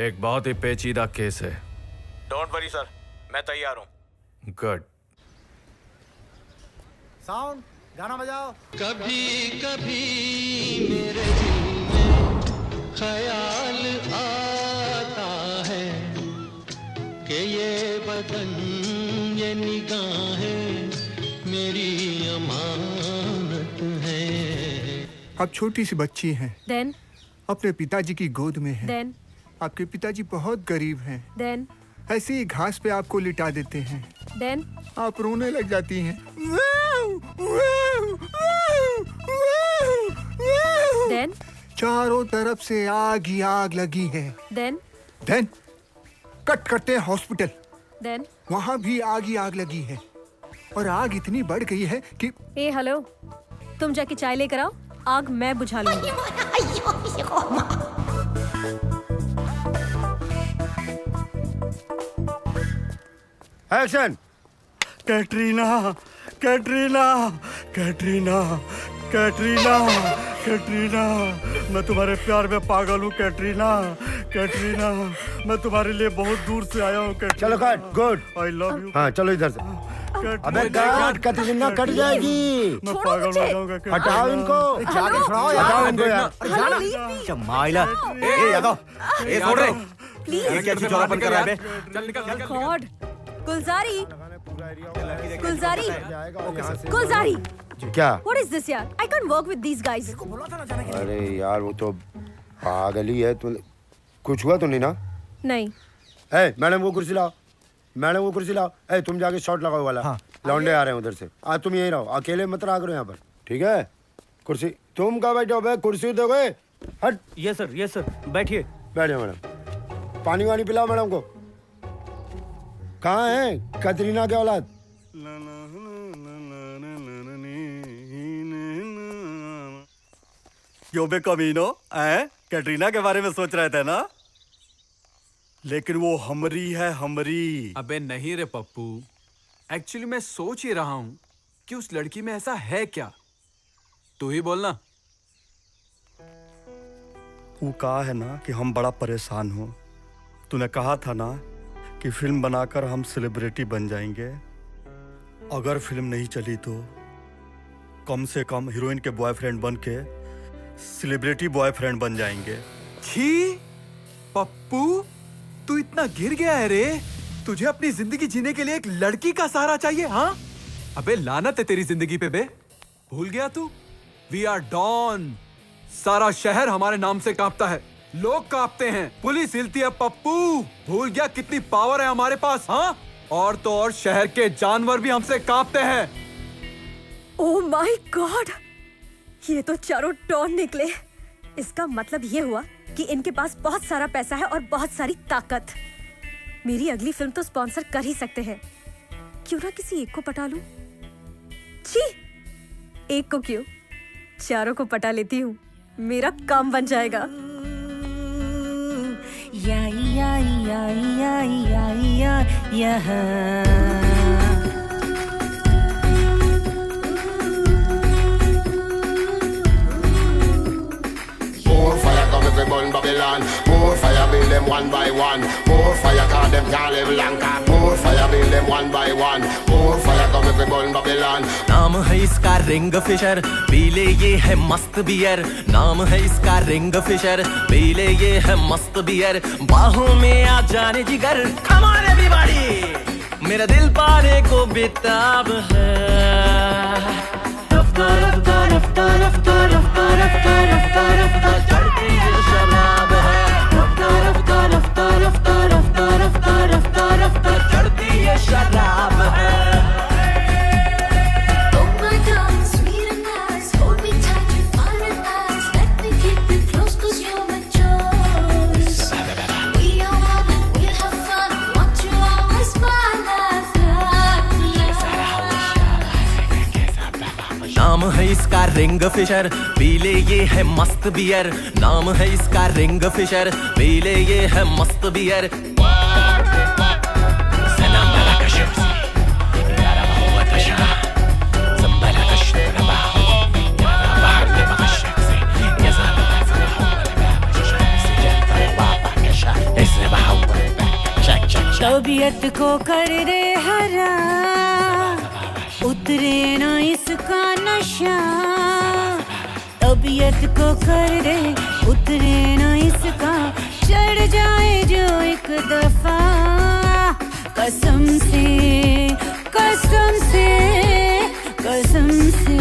एक बहुत ही पेचीदा केस है। डोंट वरी सर, मैं तैयार हूं। गुड। साउंड गाना बजाओ। कभी कभी मेरे दिल में ख्याल आता है कि ये बदन ये निगाहें मेरी अमानत है। आप छोटी सी बच्ची हैं। देन अपने पिताजी की गोद में हैं। देन आपके पिताजी बहुत गरीब हैं। देन ऐसे ही घास पे आपको लिटा देते हैं। देन आप रोने लग जाती हैं। देन चारों तरफ से आग ही आग लगी है। देन देन कट करते हैं हॉस्पिटल। देन वहाँ भी आग ही आग लगी है और आग इतनी बढ़ गई है कि ए हेलो, तुम जाके चाय लेकर आओ, आग मैं बुझा लूंगी। Action. Katrina, Katrina, Katrina, Katrina, Katrina, मैं तुम्हारे प्यार में पागल हूँ कैटरीना। कैटरीना, मैं तुम्हारे लिए बहुत दूर से आया हूँ कैटरीना। चलो cut, good. I love you. हाँ चलो इधर से। अबे कट, कैटरीना कट जाएगी। मैं पागल हो जाऊंगा। हटाओ इनको, जाके छुड़ाओ यार। हटाओ इनको यार। माइला, ए यादव, ए छोड़ रे। प्लीज ये क्या चौरापन कर रहा है बे? चल निकल। गॉड। गुलजारी, गुलजारी, गुलजारी। क्या? What is this यार? I can't work with these guys. अरे यार वो तो पागल ही है। तू कुछ हुआ तो नहीं ना? नहीं। ए मैडम वो कुर्सी लाओ, मैडम वो कुर्सी लाओ। ए तुम जाके शॉट लगाओ वाला। हाँ। लौंडे आ रहे हैं उधर से। आज तुम यहीं रहो, अकेले मत रहा करो यहाँ पर, ठीक है? कुर्सी तुम कहाँ बैठे हो बे? कुर्सी दोगे? हट। यस सर, बैठिए। बैठ जाओ मैडम। पानी वानी पिलाओ मैडम को। कहाँ है कैटरीना के औलाद? क्यों बे कमीनो, कैटरीना के बारे में सोच रहे थे ना? लेकिन वो हमरी है, हमरी। अबे नहीं रे पप्पू, एक्चुअली मैं सोच ही रहा हूं कि उस लड़की में ऐसा है क्या। तू ही बोलना। वो कहा है ना कि हम बड़ा परेशान हो। तूने कहा था ना कि फिल्म बनाकर हम सेलिब्रिटी बन जाएंगे। अगर फिल्म नहीं चली तो कम से कम हीरोइन के बॉयफ्रेंड बन के सेलिब्रिटी बॉयफ्रेंड बन जाएंगे। छी पप्पू, तू इतना गिर गया है रे। तुझे अपनी जिंदगी जीने के लिए एक लड़की का सहारा चाहिए? हाँ अबे लानत है तेरी जिंदगी पे बे। भूल गया तू? We are don. सारा शहर हमारे नाम से कांपता है, लोग कांपते हैं, पुलिस हिलती है। पप्पू भूल गया कितनी पावर है हमारे पास? हाँ और तो और शहर के जानवर भी हमसे कांपते हैं। ओह माय गॉड, ये तो चारों डॉन निकले। इसका मतलब ये हुआ कि इनके पास बहुत सारा पैसा है और बहुत सारी ताकत। मेरी अगली फिल्म तो स्पॉन्सर कर ही सकते हैं। क्यों ना किसी एक को पटा लूं? छी, एक को क्यों, चारों को पटा लेती हूँ, मेरा काम बन जाएगा। या या या या या या या। More fire come if we burn Babylon. More fire build them one by one. More fire cause them can't live long. More fire build them one by one. More fire come if we burn Babylon. नाम है इसका ring Fisher, पीले ये है मस्त beer. नाम है इसका रिंग फिशर, पीले ये है मस्त बियर। बाहों में आ जाने जिगर, come on everybody। मेरा दिल पाने को बेताब है। रफ्तार रफ्तार रफ्तार रफ्तार रफ्तार रफ्तार रफ्तार रफ्तार चढ़ती है शराब है। रफ्तार रफ्तार रफ्तार रफ्तार रफ्तार रफ्तार रफ्तार रफ्तार चढ़ती है शराब है। नाम है इसका रिंग फिशर, पीले ये है मस्त बियर। नाम है इसका रिंग फिशर, पीले ये है मस्त बियर। तबीयत को कर दे हरा, उतरे ना इसका नशा। तबीयत को कर दे, उतरे ना इसका, चढ़ जाए जो एक दफा। कसम से कसम से कसम से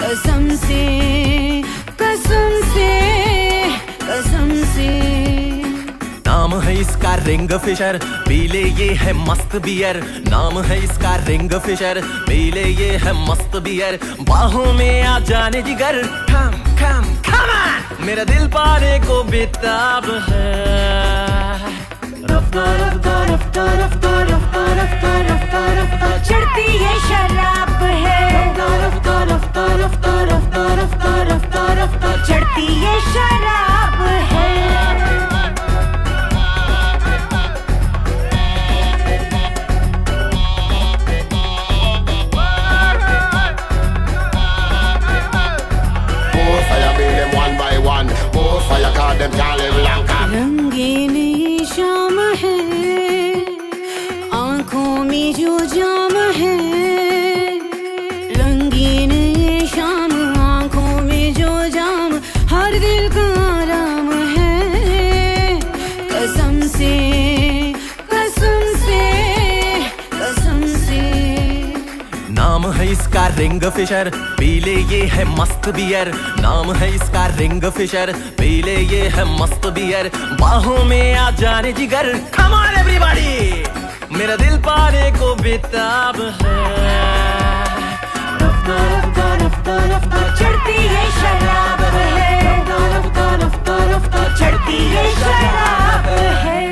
कसम से कसम से कसम से। नाम है इसका रिंग फिशर, पीले ये है मस्त बियर। नाम है इसका रिंग फिशर, पीले ये है मस्त बियर। बाहों में आ जाने जिगर, कम कम कम ऑन, मेरा दिल पाने को बेताब है। रफ्तार रफ्तार रफ्तार रफ्तार रफ्तार रफ्तार रफ्तार रफ्तार चढ़ती है शराब है। रफ्तार रफ्तार रफ्तार रफ्तार रफ्तार them can't live long. रंगीन ये शाम है, आंखों में जो जाम है। रंगीन ये शाम, आंखों में जो जाम, हर दिल का आराम है। कसम से, कसम से, कसम से। नाम है इसका रिंग फिशर, पी ले ये है मस्त बियर। नाम है इसका रिंग फिशर, पी ले ये है मस्त बियर। बाहों में आ जाने जिगर, कम ऑन एवरीबॉडी। मेरा दिल पाने को बेताब है। रफ्ता रफ्ता रफ्ता रफ्ता चढ़ती है शराब है। रफ्ता रफ्ता रफ्ता रफ्ता चढ़ती है शराब है।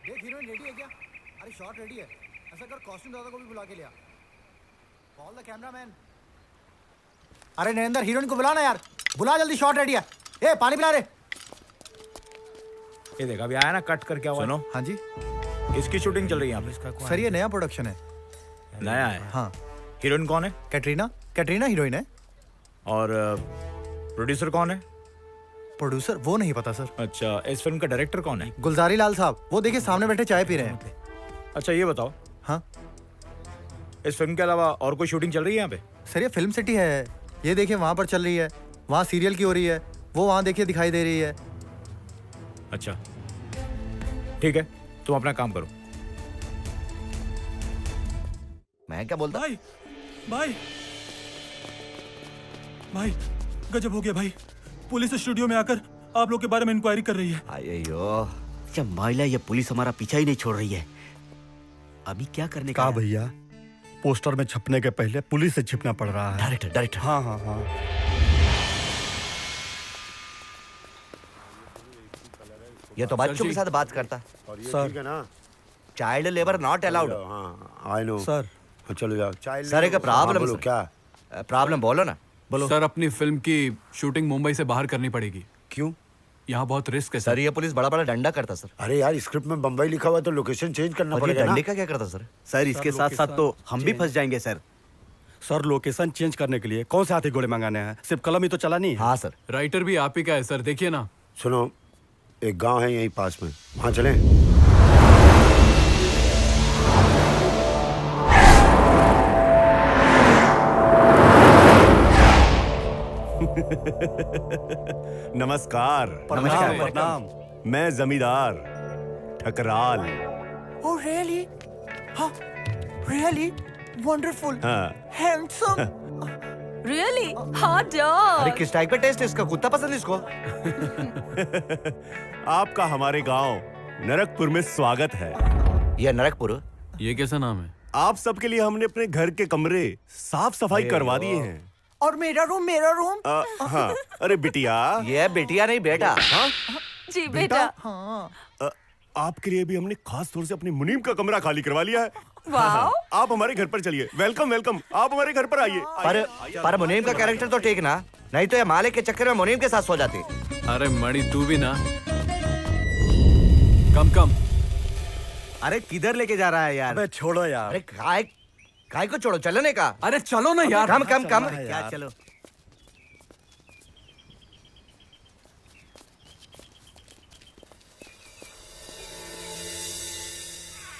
देख हीरोइन रेडी है क्या? अरे शॉट रेडी है। ऐसा कर कॉस्ट्यूम दादा को भी बुला के लिया। Call the cameraman. अरे नरेंद्र हीरोइन को बुला ना यार, बुला जल्दी, शॉट रेडी है। ए पानी पिला रे। ये देखा अभी आया ना कट करके आवाज। सुनो। हाँ जी। किसकी शूटिंग चल रही है यहाँ पे? सर ये नया प्रोडक्शन है। नया है? हाँ। हीरोइन कौन है? कैटरीना हीरोइन है। और प्रोड्यूसर कौन है? प्रोड्यूसर वो नहीं पता सर। अच्छा, इस फिल्म का डायरेक्टर कौन है? गुलजारी लाल साहब, वो देखिए सामने बैठे चाय पी रहे हैं। अच्छा ये बताओ। हाँ। इस फिल्म के अलावा और कोई शूटिंग चल रही है यहाँ पे? सर ये फिल्म सिटी है, ये देखिए वहाँ पर चल रही है, वहाँ सीरियल की हो रही है, वो वहाँ देखिए दिखाई दे रही है। अच्छा ठीक है, तुम अपना काम करो। मैं क्या बोलता? भाई भाई भाई गजब हो गया भाई, पुलिस स्टूडियो में आकर आप लोग के बारे में इंक्वायरी कर रही है। अयो अच्छा माइला, ये पुलिस हमारा पीछा ही नहीं छोड़ रही है। अभी क्या करने का? भैया पोस्टर में छपने के पहले पुलिस से छिपना पड़ रहा है। डायरेक्टर। हाँ हाँ हाँ। ये तो बच्चों के साथ बात करता। Sir child labour not allowed. I know sir. चलो जाओ। चाइल्ड सर एक प्रॉब्लम। बोलो क्या प्रॉब्लम बोलो ना। बोलो सर, अपनी फिल्म की शूटिंग मुंबई से बाहर करनी पड़ेगी। क्यों? यहाँ बहुत रिस्क है सर। ये पुलिस बड़ा बड़ा डंडा करता सर। अरे यार स्क्रिप्ट में बम्बई लिखा हुआ है तो लोकेशन चेंज करना पड़ेगा ना। डंडे का क्या करता सर? सर इसके साथ साथ तो हम भी फंस जाएंगे सर। सर लोकेशन चेंज करने के लिए कौन से हाथी घोड़े मंगाने हैं? सिर्फ कलम ही तो चला नहीं है। हाँ सर। राइटर भी आप ही का है सर, देखिए ना। सुनो, एक गांव है यहीं पास में, वहां चलें? नमस्कार। प्रणाम। मैं जमींदार ठकराल। Oh really? हाँ, really? Wonderful. हाँ। Handsome. Really? Hot dog. अरे किस टाइप का टेस्ट है इसका? कुत्ता पसंद है इसको? आपका हमारे गांव नरकपुर में स्वागत है। ये नरकपुर? ये कैसा नाम है? आप सबके लिए हमने अपने घर के कमरे साफ सफाई करवा दिए हैं। और मेरा रूम? हाँ। अरे बिटिया। ये बिटिया नहीं बेटा। हाँ? जी बेटा। हाँ। आपके लिए भी हमने खास तौर से अपनी मुनीम का कमरा खाली करवा लिया है। वाओ। आप हमारे घर पर चलिए। वेलकम वेलकम, आप हमारे घर पर आइए। पर मुनीम का कैरेक्टर तो ठीक ना, नहीं तो ये मालिक के चक्कर में मुनीम के साथ सो जाती। अरे मणि तू भी ना। कम। अरे किधर लेके जा रहा है यार? अबे छोड़ो यार। अरे काय को छोड़ो, चलने का। अरे चलो ना यार। कम क्या चलो।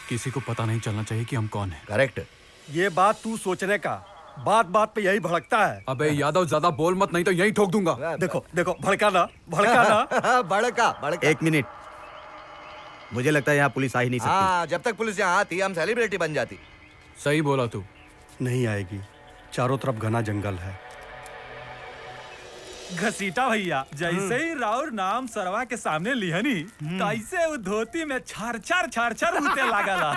किसी को पता नहीं चलना चाहिए कि हम कौन हैं। करेक्ट। ये बात तू सोचने का, बात पे यही भड़कता है। अबे यादव ज्यादा बोल मत, नहीं तो यही ठोक दूंगा। देखो भड़का ना। भड़का। एक मिनट, मुझे लगता है यहाँ पुलिस आ ही नहीं सकती। हाँ, जब तक पुलिस यहाँ आती हम सेलिब्रिटी बन जाती। सही बोला तू। नहीं आएगी, चारों तरफ घना जंगल है। घसीटा भैया, जैसे ही राउर नाम सरवा के सामने लिहनी, तैसे वो धोती में छार उते लागला।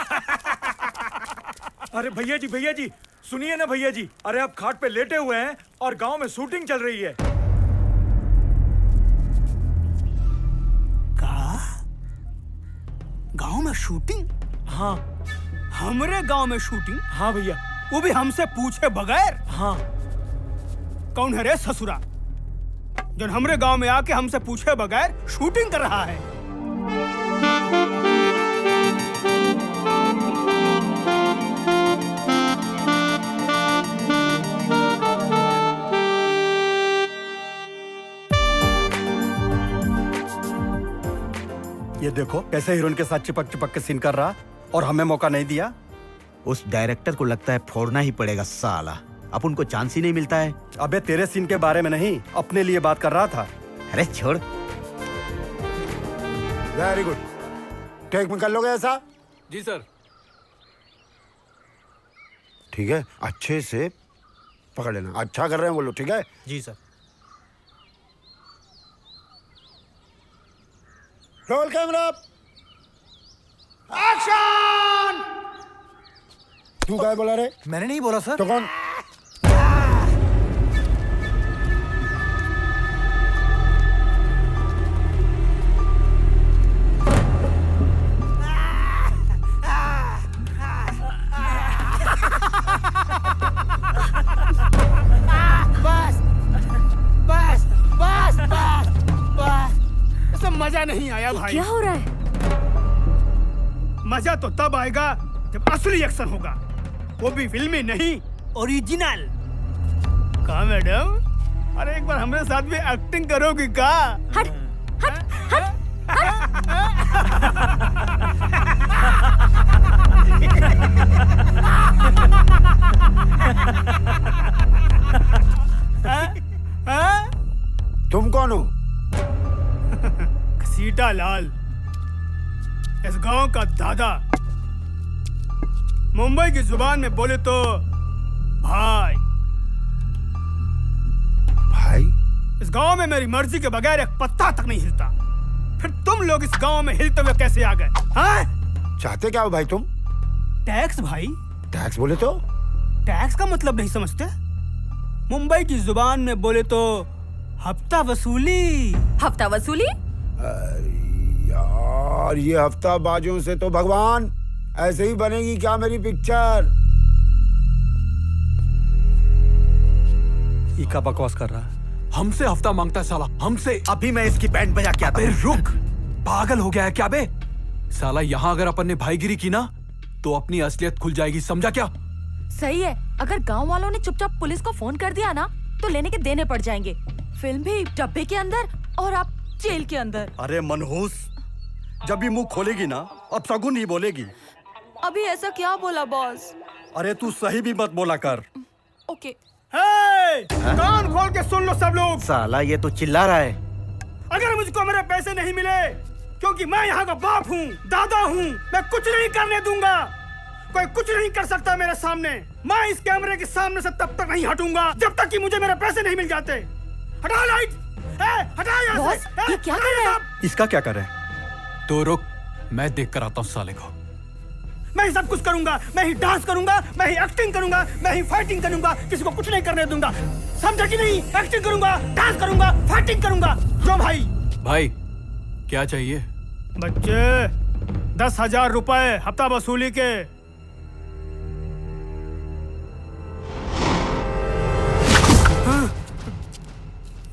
अरे भैया जी सुनिए ना भैया जी, अरे आप खाट पे लेटे हुए हैं और गांव में शूटिंग चल रही है। गांव में शूटिंग? हाँ। हमरे गांव में शूटिंग? हाँ भैया। वो भी हमसे पूछे बगैर? हाँ। कौन है रे ससुरा जो हमरे गांव में आके हमसे पूछे बगैर शूटिंग कर रहा है? देखो कैसे हीरोइन के साथ चिपक चिपक के सीन कर रहा और हमें मौका नहीं दिया। उस डायरेक्टर को लगता है फोड़ना ही पड़ेगा साला, अब उनको चांस ही नहीं मिलता है। अबे तेरे सीन के बारे में नहीं, अपने लिए बात कर रहा था। अरे छोड़। वेरी गुड, टेक में कर लोगे ऐसा? जी सर। ठीक है, अच्छे से पकड़ लेना। अच्छा कर रहे हैं वो लोग, ठीक है? जी सर। Roll camera, action! तू क्या बोला रे? मैंने नहीं बोला सर। तो कौन? बस बस बस बस बस, ऐसा मजा नहीं आया भाई। क्या हो रहा है? मजा तो तब आएगा जब असली एक्शन होगा, वो भी फिल्मी नहीं, ओरिजिनल। कहा मैडम, अरे एक बार हमारे साथ भी एक्टिंग करोगी का? हट हट हट तुम कौन हो? सीता लाल, इस गांव का दादा। मुंबई की जुबान में बोले तो भाई। भाई? इस गांव में मेरी मर्जी के बगैर एक पत्ता तक नहीं हिलता, फिर तुम लोग इस गांव में हिलते हुए कैसे आ गए? हाँ? चाहते क्या हो भाई तुम? टैक्स भाई। टैक्स बोले तो? टैक्स का मतलब नहीं समझते? मुंबई की जुबान में बोले तो हफ्ता वसूली। हफ्ता वसूली? यार ये हफ्ता बाजों से तो भगवान, ऐसे ही बनेगी क्या मेरी पिक्चर? ये क्या बकवास कर रहा है? हमसे हफ्ता मांगता है साला, हमसे। अभी मैं इसकी बैंड बजा के आता हूं। रुक, पागल हो गया है क्या बे? साला यहाँ अगर अपन ने भाईगिरी की ना तो अपनी असलियत खुल जाएगी, समझा क्या? सही है, अगर गांव वालों ने चुपचाप पुलिस को फोन कर दिया ना तो लेने के देने पड़ जाएंगे। फिल्म भी डब्बे के अंदर और आप जेल के अंदर। अरे मनहूस, जब भी मुंह खोलेगी ना अब सगुन ही बोलेगी। अभी ऐसा क्या बोला बॉस? अरे तू सही भी मत बोला कर। ओके। कान खोल के सुन लो सब लोग। साला ये तो चिल्ला रहा है। अगर मुझको मेरे पैसे नहीं मिले, क्योंकि मैं यहाँ का बाप हूँ, दादा हूँ, मैं कुछ नहीं करने दूंगा। कोई कुछ नहीं कर सकता मेरे सामने। मैं इस कैमरे के सामने से तब तक नहीं हटूंगा जब तक कि मुझे मेरे पैसे नहीं मिल जाते। हटा लाइट, हटा यहाँ से। ये क्या कर रहा है? इसका क्या करे? तो रुक, मैं देख कर आता हूँ साले को। मैं ही सब कुछ करूंगा, मैं ही डांस करूंगा, मैं ही एक्टिंग करूंगा, मैं ही फाइटिंग करूंगा, किसी को कुछ नहीं करने दूंगा। समझा कि नहीं? एक्टिंग करूंगा, डांस करूंगा, फाइटिंग करूंगा। जो भाई। भाई क्या चाहिए? बच्चे 10,000 रुपए हफ्ता वसूली के।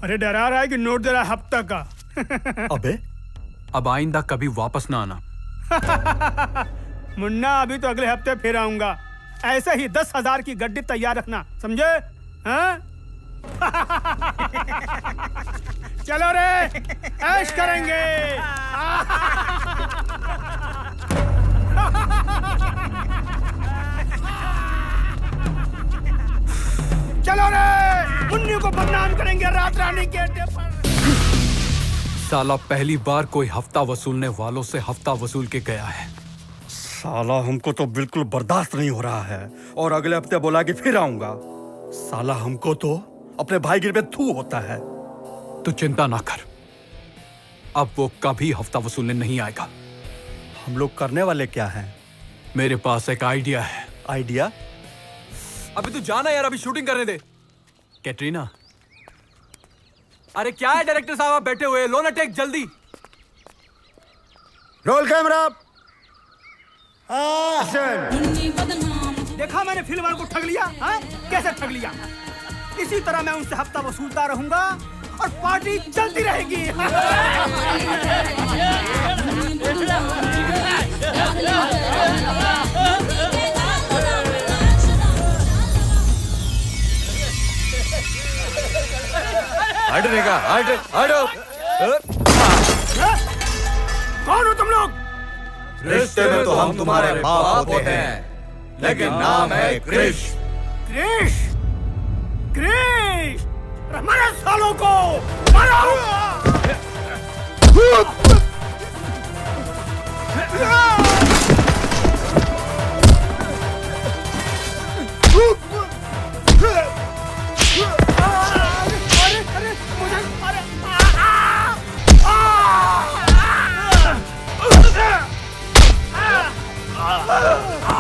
अरे डरा रहा है कि नोट दे रहा है हफ्ता का? अबे अब आइंदा कभी वापस ना आना। मुन्ना, अभी तो अगले हफ्ते फिर आऊंगा। ऐसे ही 10,000 की गड्डी तैयार रखना, समझे? हाँ? चलो रे, ऐश करेंगे। चलो रे, मुन्नी को बदनाम करेंगे रात रानी के अड्डे पर। साला पहली बार कोई हफ्ता वसूलने वालों से हफ्ता वसूल के गया है। साला हमको तो बिल्कुल बर्दाश्त नहीं हो रहा है, और अगले हफ्ते बोला कि फिर आऊंगा। साला हमको तो अपने भाईगिरी पे थू होता है। तो चिंता ना कर, अब वो कभी हफ्ता वसूलने नहीं आएगा। हम लोग करने वाले क्या हैं? मेरे पास एक आइडिया है। आइडिया? अभी तू जाना यार, अभी शूटिंग करने दे। कैटरीना, अरे क्या है डायरेक्टर साहब, आप बैठे हुए, लो ना टेक जल्दी। रोल कैमरा, देखा मैंने फिल्म वालों को ठग लिया। हाँ? कैसे ठग लिया? इसी तरह मैं उनसे हफ्ता वसूलता रहूंगा और पार्टी चलती रहेगी। कौन हो तुम लोग? रिश्ते में तो हम तुम्हारे बाप होते हैं, लेकिन नाम है क्रिश। क्रिश, क्रिश, मारो सालों को, मारो!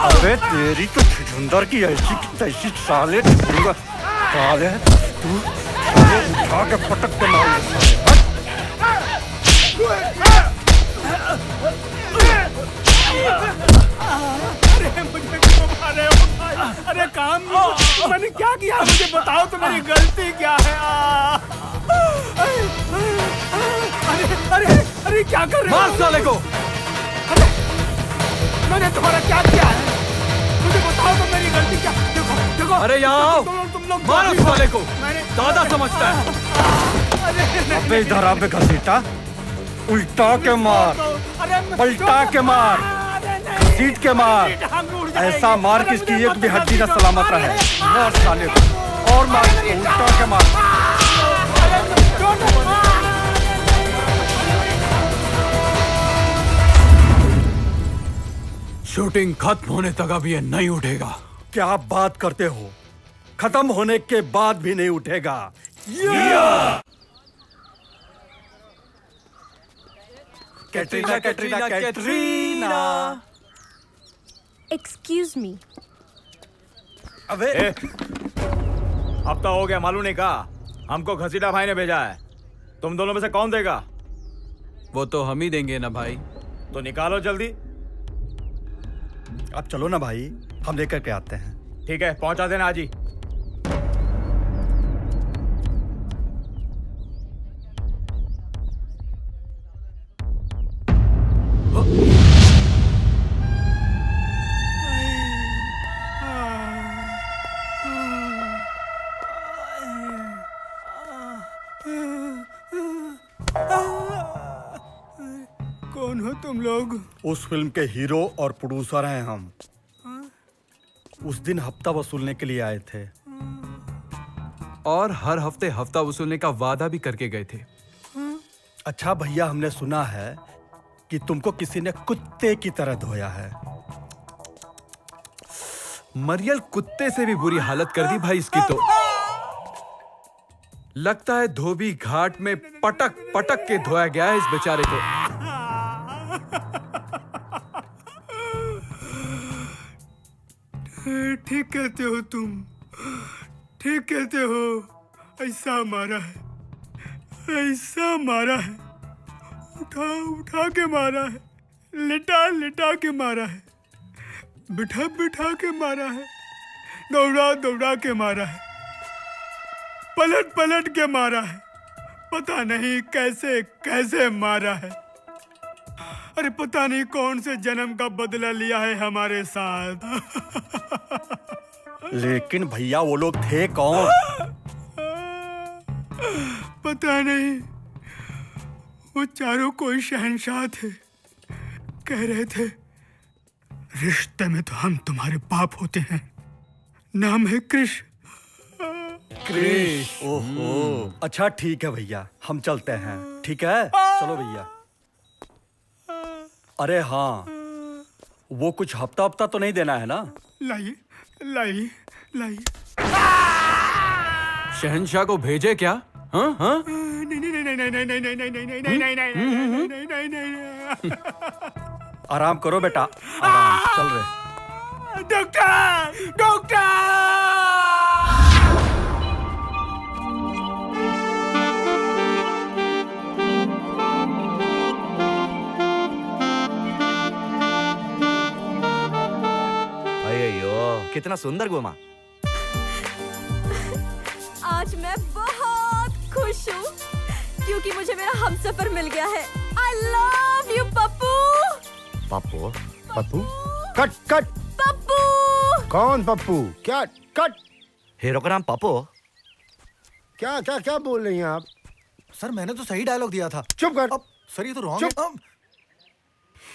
अबे तेरी तो छुछुंदर की ऐसी की तैसी साले दूंगा। साले तू उठा के पटक के मार अरे मुझे क्यों मारे हो भाई? अरे काम मैंने क्या किया मुझे बताओ तो मेरी गलती क्या है? अरे अरे अरे क्या कर रहे हो? मार साले को। मैंने तुम्हारा क्या किया है? मुझे बताओ तो मेरी गलती क्या? देखो देखो। अरे यहाँ आओ, तुम लोग मारो साले को। दादा समझता है। अबे इधर आ बे घसीटा, उल्टा के मार, पलटा के मार, सीट के मार, ऐसा मार कि इसकी एक भी हड्डी न सलामत रहे। मार साले को और मार, उल्टा के मार। शूटिंग खत्म होने तक अब ये नहीं उठेगा। क्या बात करते हो? खत्म होने के बाद भी नहीं उठेगा। Katrina Katrina Katrina. Excuse me. अबे अब तो हो गया, मालूम नहीं कहा? हमको घसीटा भाई ने भेजा है। तुम दोनों में से कौन देगा? वो तो हम ही देंगे ना भाई। तो निकालो जल्दी। अब चलो ना भाई, हम लेकर के आते हैं। ठीक है, पहुंचा देना आज ही। कौन हो तुम लोग? उस फिल्म के हीरो और प्रोड्यूसर हैं हम। उस दिन हफ्ता वसूलने के लिए आए थे। और हर हफ्ते हफ्ता वसूलने का वादा भी करके गए थे। अच्छा भैया, हमने सुना है कि तुमको किसी ने कुत्ते की तरह धोया है। मरियल कुत्ते से भी बुरी हालत कर दी भाई इसकी तो। लगता है धोबी घाट में पटक पटक के धोया गया है इस बेचारे को। ठीक कहते हो तुम, ठीक कहते हो। ऐसा मारा है, ऐसा मारा है, उठा उठा के मारा है, लिटा लिटा के मारा है, बिठा बिठा के मारा है, दौड़ा दौड़ा के मारा है, पलट पलट के मारा है। पता नहीं कैसे कैसे मारा है। अरे पता नहीं कौन से जन्म का बदला लिया है हमारे साथ। लेकिन भैया वो लोग थे कौन? पता नहीं, वो चारों कोई शहंशाह थे। कह रहे थे रिश्ते में तो हम तुम्हारे बाप होते हैं। नाम है क्रिश। क्रिश। ओहो, अच्छा ठीक है भैया, हम चलते हैं। ठीक है, चलो भैया। अरे हाँ, वो कुछ हफ्ता हफ्ता तो नहीं देना है ना? लाइए लाइए लाइए। शहंशाह को भेजे क्या? हाँ हाँ। नहीं नहीं नहीं नहीं नहीं नहीं नहीं नहीं नहीं नहीं नहीं नहीं नहीं नहीं नहीं। आराम करो बेटा, आराम। चल रहे। Doctor doctor. कितना सुंदर घुमा। आज मैं बहुत खुश हूँ क्योंकि मुझे मेरा हमसफर मिल गया है। I love you Pappu. Pappu? Pappu? Cut cut. Pappu. कौन पप्पू? क्या कट? हीरो का नाम पप्पू? क्या क्या क्या बोल रही हैं आप? सर मैंने तो सही डायलॉग दिया था। चुप कर। सर ये तो रॉन्ग है।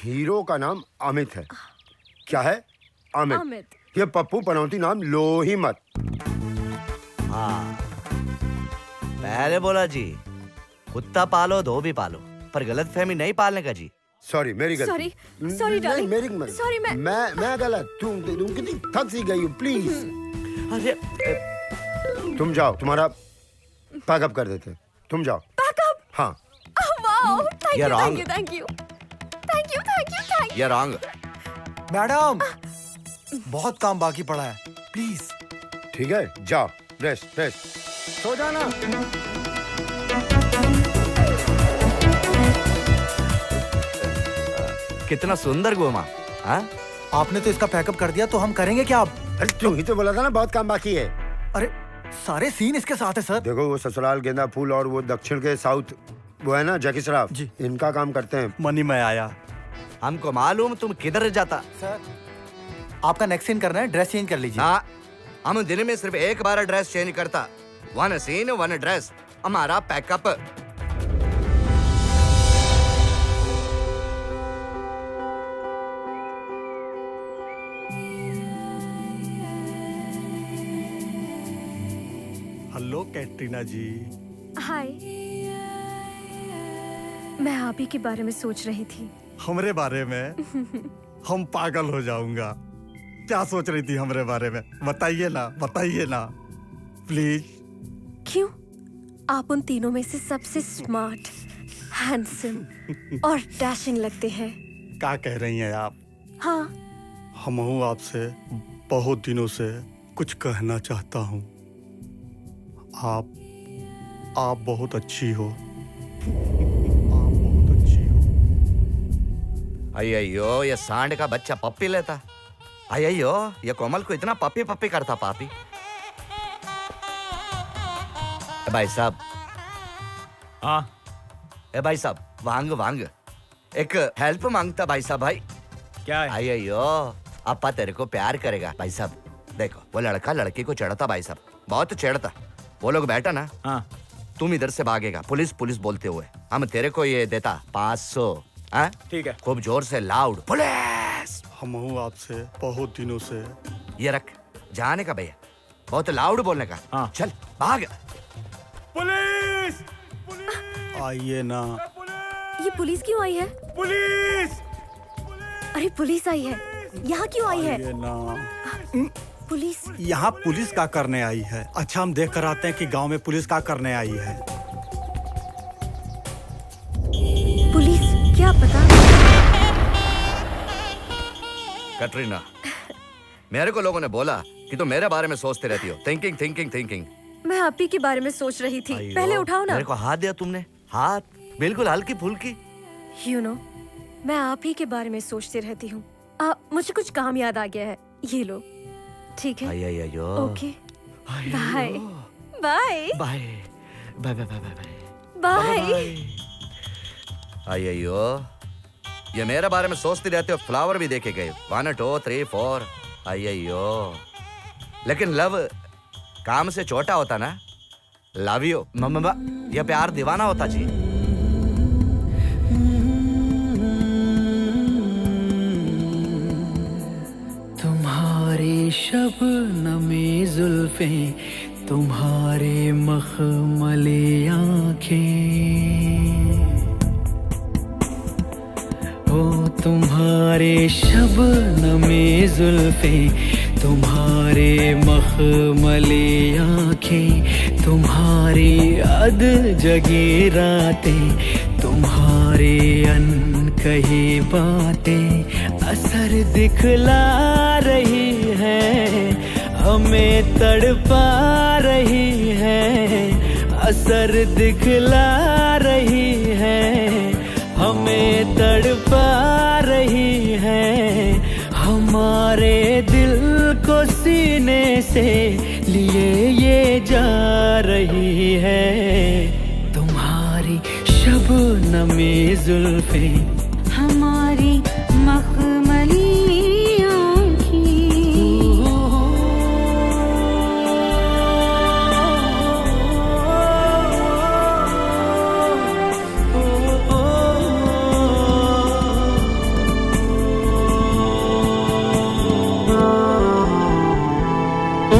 हीरो का नाम अमित है। क्या है? अमित। अमित। ये पप्पू पनौती नाम लो ही मत। हाँ, पहले बोला जी, कुत्ता पालो धोबी पालो, पर गलत फहमी नहीं पालने का जी। सॉरी, मेरी गलती। Sorry darling. मेरी सॉरी मैं गलत। तुम कितनी थक सी गई हो, प्लीज। अरे तुम जाओ, तुम्हारा पैकअप कर देते। तुम जाओ। पैकअप? हाँ। Wow, thank You're you, wrong. Thank you, thank you, thank you, thank you. ये रॉन्ग। मैडम, बहुत काम बाकी पड़ा है, प्लीज। ठीक है, जाओ, रेस्ट। सो जाना। कितना सुंदर घूमा। हाँ? आपने तो इसका पैकअप कर दिया, तो हम करेंगे क्या अब? अरे तुम ही तो बोला था ना बहुत काम बाकी है। अरे सारे सीन इसके साथ है सर। देखो, वो ससुराल गेंदा फूल और वो दक्षिण के साउथ, वो है ना जैकी श्रॉफ जी, इनका काम करते हैं। मनी में आया। हमको मालूम तुम किधर जाता। सर, आपका नेक्स्ट सीन करना है, ड्रेस चेंज कर लीजिए। हाँ, हम दिन में सिर्फ एक बार ड्रेस चेंज करता। 1 सीन 1 ड्रेस, हमारा पैकअप। हेलो कैटरीना जी। हाय। मैं आप ही के बारे में सोच रही थी। हमरे बारे में? हम पागल हो जाऊंगा। क्या सोच रही थी हमरे बारे में? बताइए ना प्लीज। क्यों? आप उन तीनों में से सबसे स्मार्ट, हैंडसम और डैशिंग लगते हैं। क्या कह रही हैं आप? हाँ। हम आपसे बहुत दिनों से कुछ कहना चाहता हूँ। आप बहुत अच्छी हो। अयो, ये सांड का बच्चा पप्पी लेता। अयो, ये कोमल को इतना पप्पी करता पापी। भाई साहब। हाँ। भाई साहब, वांग एक हेल्प मांगता भाई साहब। भाई क्या है? अयो, अपा तेरे को प्यार करेगा भाई साहब। देखो, वो लड़का लड़की को चढ़ता भाई साहब, बहुत चढ़ता। वो लोग बैठा ना, हाँ। तुम इधर से भागेगा पुलिस बोलते हुए। हम तेरे को ये देता 500। ठीक है। खूब जोर से लाउड पुलिस। हम आपसे बहुत दिनों से। ये रख, जाने का भैया, बहुत लाउड बोलने का। हाँ। चल भाग। पुलिस! आइए ना। ये पुलिस क्यों आई है? पुलिस! अरे पुलिस आई है, यहाँ क्यों आई है? आइए ना। पुलिस? यहाँ पुलिस का करने आई है। अच्छा, हम देख कर आते हैं कि गांव में पुलिस का करने आई है। पुलिस? क्या पता। कटरीना, मेरे को लोगों ने बोला कि तुम मेरे बारे में सोचते रहती हो। थिंकिंग। मैं आप ही के बारे में सोच रही थी। पहले उठाओ ना। मेरे को हाथ दिया तुमने, हाथ बिल्कुल हल्की फुल्की। You know, मैं आप ही के बारे में सोचती रहती हूँ। मुझे कुछ काम याद आ गया है, ये लो। ठीक है? अयो। ओके। बाय। बाय। बाय। अयो, ये मेरे बारे में सोचते रहते हो। फ्लावर भी देखे गए, 1 2 3 4। अयो, लेकिन लव काम से छोटा होता ना। लव यू मम्मा, ये प्यार दीवाना होता जी। तुम्हारे शबनमे जुल्फें, तुम्हारे मखमले आँखें, हो तुम्हारे शबनमे जुल्फें, तुम्हारे मखमले आँखें, तुम्हारी अध जगी रातें, तुम्हारे अनकही बातें असर दिखला रही है, हमें तड़पा रही है, असर दिखला रही है, हमें तड़पा रही है, हमारे दिल को सीने से लिए ये जा रही है, तुम्हारी शबनमे जुल्फें, हमारी मखमली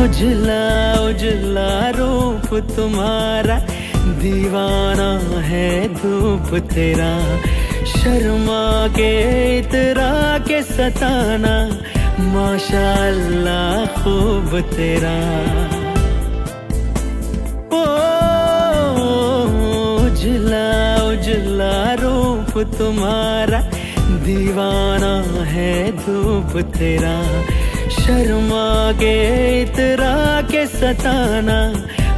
उजला उजला रूप तुम्हारा, दीवाना है धूप तेरा, शर्मा के इतरा के सताना, माशाअल्लाह खूब तेरा। ओ उजला उजला रूप तुम्हारा, दीवाना है धूप तेरा, शर्मा के इतरा के सताना,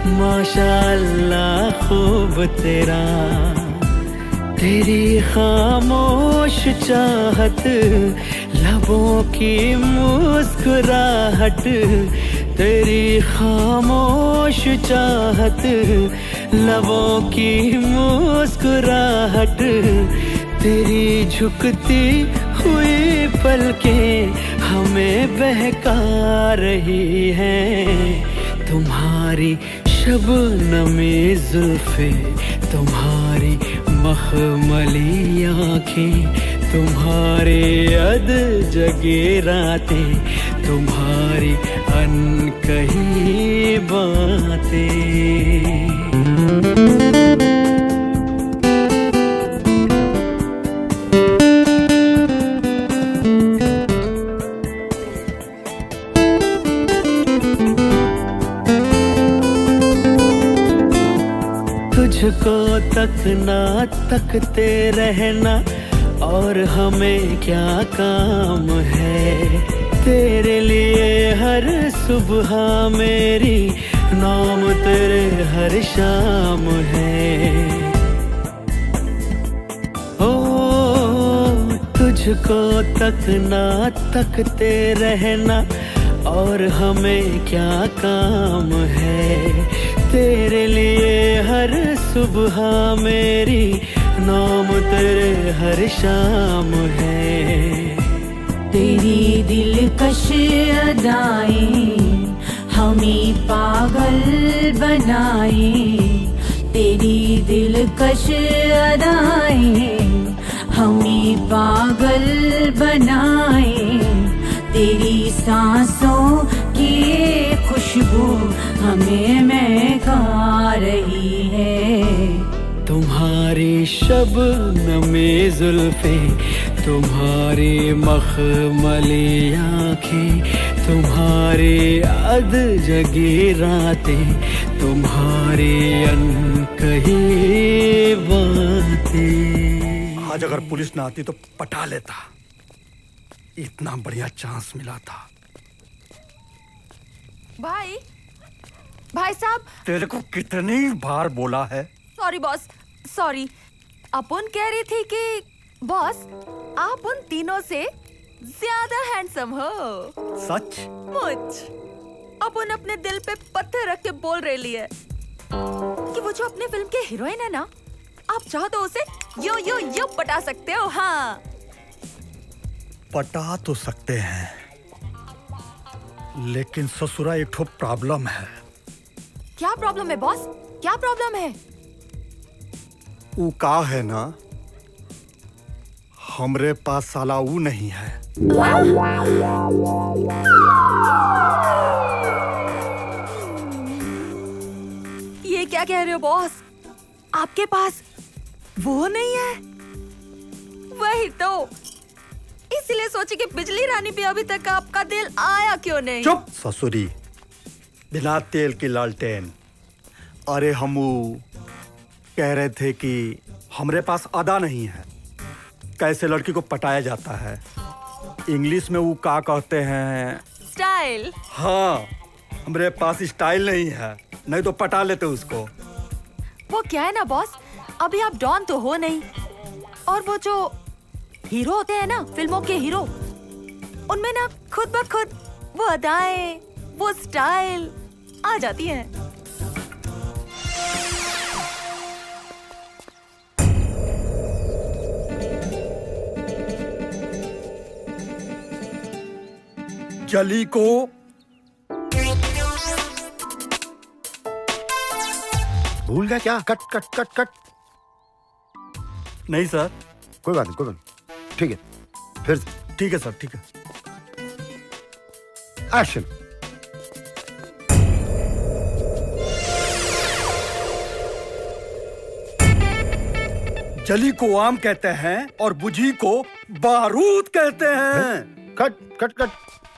माशाअल्लाह खूब तेरा। तेरी खामोश चाहत, लबों की मुस्कुराहट, तेरी खामोश चाहत, लबों की मुस्कुराहट, तेरी झुकती हुई पलकें हमें बहका रही हैं। तुम्हारी शबनमी जुल्फे, तुम्हारी मखमली आँखें, तुम्हारे अध जगे रातें, तुम्हारी अनकही बातें। तुझको तकना तकते रहना, और हमें क्या काम है, तेरे लिए हर सुबह मेरी, नाम तेरे हर शाम है। ओ तुझको तकना तकते रहना, और हमें क्या काम है, तेरे लिए हर सुबह मेरी, नाम तेरे हर शाम है। तेरी दिलकश अदाएं हमें पागल बनाए, तेरी दिलकश अदाएं हमें पागल बनाए, तेरी सांसों की खुशबू हमें महका रही है। तुम्हारी शबनमी जुल्फे, तुम्हारी मखमली आँखें, तुम्हारी अध जगी रातें, तुम्हारी अनकही बातें। आज अगर पुलिस ना आती तो पटा लेता, इतना बढ़िया चांस मिला था। भाई भाई साहब, तेरे को कितनी बार बोला है? Sorry boss, sorry. अपन कह रही थी कि बॉस आप उन तीनों से ज्यादा हैंडसम हो। सच? मुझ अपन अपने दिल पे पत्थर रख के बोल रही है कि वो जो अपने फिल्म के हीरोइन है ना, आप चाहो तो उसे यो यो यो पटा सकते हो। हाँ, पटा तो सकते हैं, लेकिन ससुरा एक ठो प्रॉब्लम है। क्या प्रॉब्लम है बॉस? क्या प्रॉब्लम है? ऊ का है ना, हमरे पास साला ऊ नहीं है। ये क्या कह रहे हो बॉस? आपके पास वो नहीं है? वही तो, इसलिए सोची कि बिजली रानी पे अभी तक आपका दिल आया क्यों नहीं? चुप ससुरी, बिना तेल की लालटेन। अरे हम कह रहे थे कि हमरे पास अदा नहीं है, कैसे लड़की को पटाया जाता है। इंग्लिश में वो का कहते हैं? स्टाइल। हाँ, हमरे पास स्टाइल नहीं है, नहीं तो पटा लेते उसको। वो क्या है ना बॉस, अभी आप डॉन तो हो नहीं, और वो जो हीरो होते हैं ना, फिल्मों के हीरो, उनमें ना खुद ब खुद वो अदाएं, वो स्टाइल आ जाती हैं। जली को भूल गया क्या? Cut cut cut cut. नहीं सर, कोई बात नहीं, कोई बात नहीं। ठीक है, फिर ठीक है सर, ठीक है। एक्शन। जली को आम कहते हैं और बुझी को बारूद कहते हैं। कट कट कट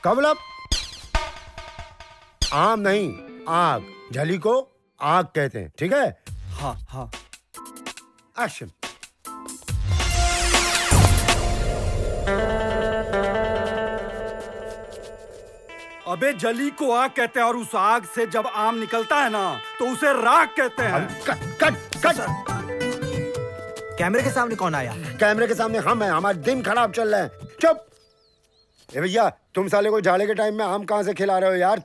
कबलब। आम नहीं, आग। जली को आग कहते हैं, ठीक है? हाँ हाँ। एक्शन। अबे जली को आग कहते हैं और उस आग से जब आम निकलता है ना तो उसे राख कहते हैं। Cut cut cut. कैमरे के सामने कौन आया? कैमरे के सामने हम हैं, हमारा दिन खराब चल रहा है। चुप। ए भैया, तुम साले को झाड़े के टाइम में आम कहाँ से खिला रहे हो यार?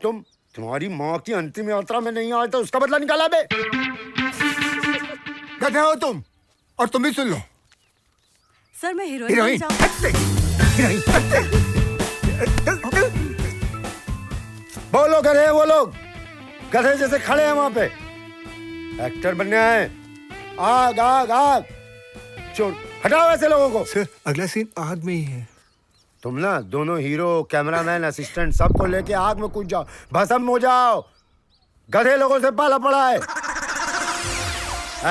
तुम्हारी माँ की अंतिम यात्रा में नहीं आए तो उसका बदला निकाला बे। गधे हो तुम, और तुम भी सुन लो। सर मैं हीरोइन बोलो गधे, वो लोग गधे जैसे खड़े हैं वहां पे। एक्टर बनने आए। आग आग आग। चोर हटाओ ऐसे लोगों को। सर अगला सीन आग में ही है। तुम ना दोनों हीरो, कैमरामैन, असिस्टेंट सबको लेके आग में कूद जाओ, भस्म हो जाओ। गधे लोगों से पाला पड़ा है।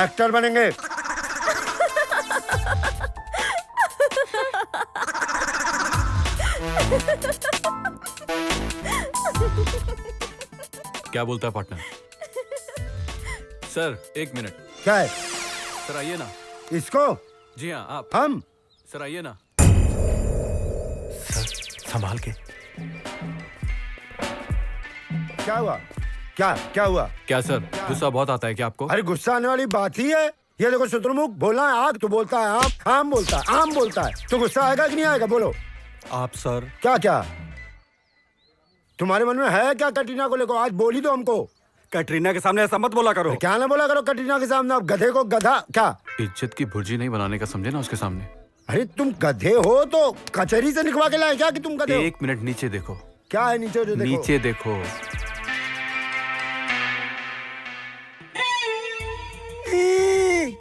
एक्टर बनेंगे। क्या बोलता है पार्टनर? Sir 1 minute. क्या है? सर आइए ना। इसको? जी हाँ आप। हम? सर आइए ना। सर संभाल के। क्या हुआ? क्या क्या हुआ? क्या सर गुस्सा बहुत आता है क्या आपको? अरे गुस्सा आने वाली बात ही है। ये देखो शुतुरमुर्ग, बोलना है आग तो बोलता है आम, आम बोलता है आम बोलता है। तो गुस्सा आएगा कि नहीं आएगा? बोलो। आप सर। क्या क्या तुम्हारे मन में है क्या कटरीना को लेकर? आज बोली दो हमको। कटरीना के सामने ऐसा मत बोला करो। क्या ना बोला करो कटरीना के सामने? आप गधे को गधा क्या? इज्जत की भुर्जी नहीं बनाने का समझे ना उसके सामने। अरे तुम गधे हो तो कचहरी से निकलवा के लाए क्या कि तुम गधे हो? 1 मिनट नीचे देखो। क्या है नीचे जो देखो? नीचे देखो।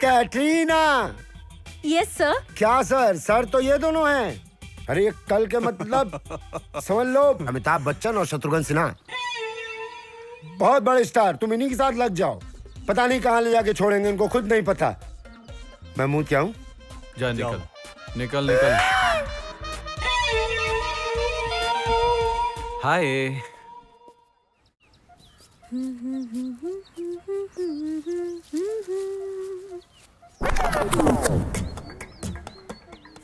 कैटरीना। Yes sir. क्या सर? सर तो ये दोनों हैं। अरे ये कल के मतलब समझ लो, अमिताभ बच्चन और शत्रुघ्न सिन्हा, बहुत बड़े स्टार। तुम इन्हीं के साथ लग जाओ, पता नहीं कहाँ ले जाके छोड़ेंगे इनको, खुद नहीं पता। मैं मुंह क्या हूँ? जा निकल निकल निकल। हाय।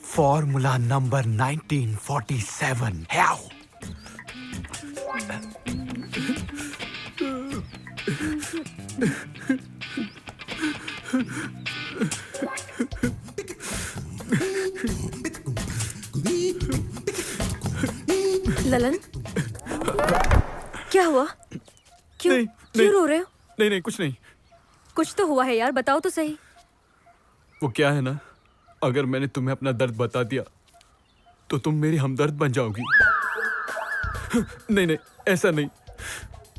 फॉर्मूला नंबर 1947 है। ललन क्या हुआ? क्यों नहीं, क्यों नहीं, रो रहे हो? नहीं नहीं कुछ नहीं। कुछ तो हुआ है यार, बताओ तो सही। वो क्या है ना, अगर मैंने तुम्हें अपना दर्द बता दिया तो तुम मेरी हमदर्द बन जाओगी। नहीं नहीं ऐसा नहीं,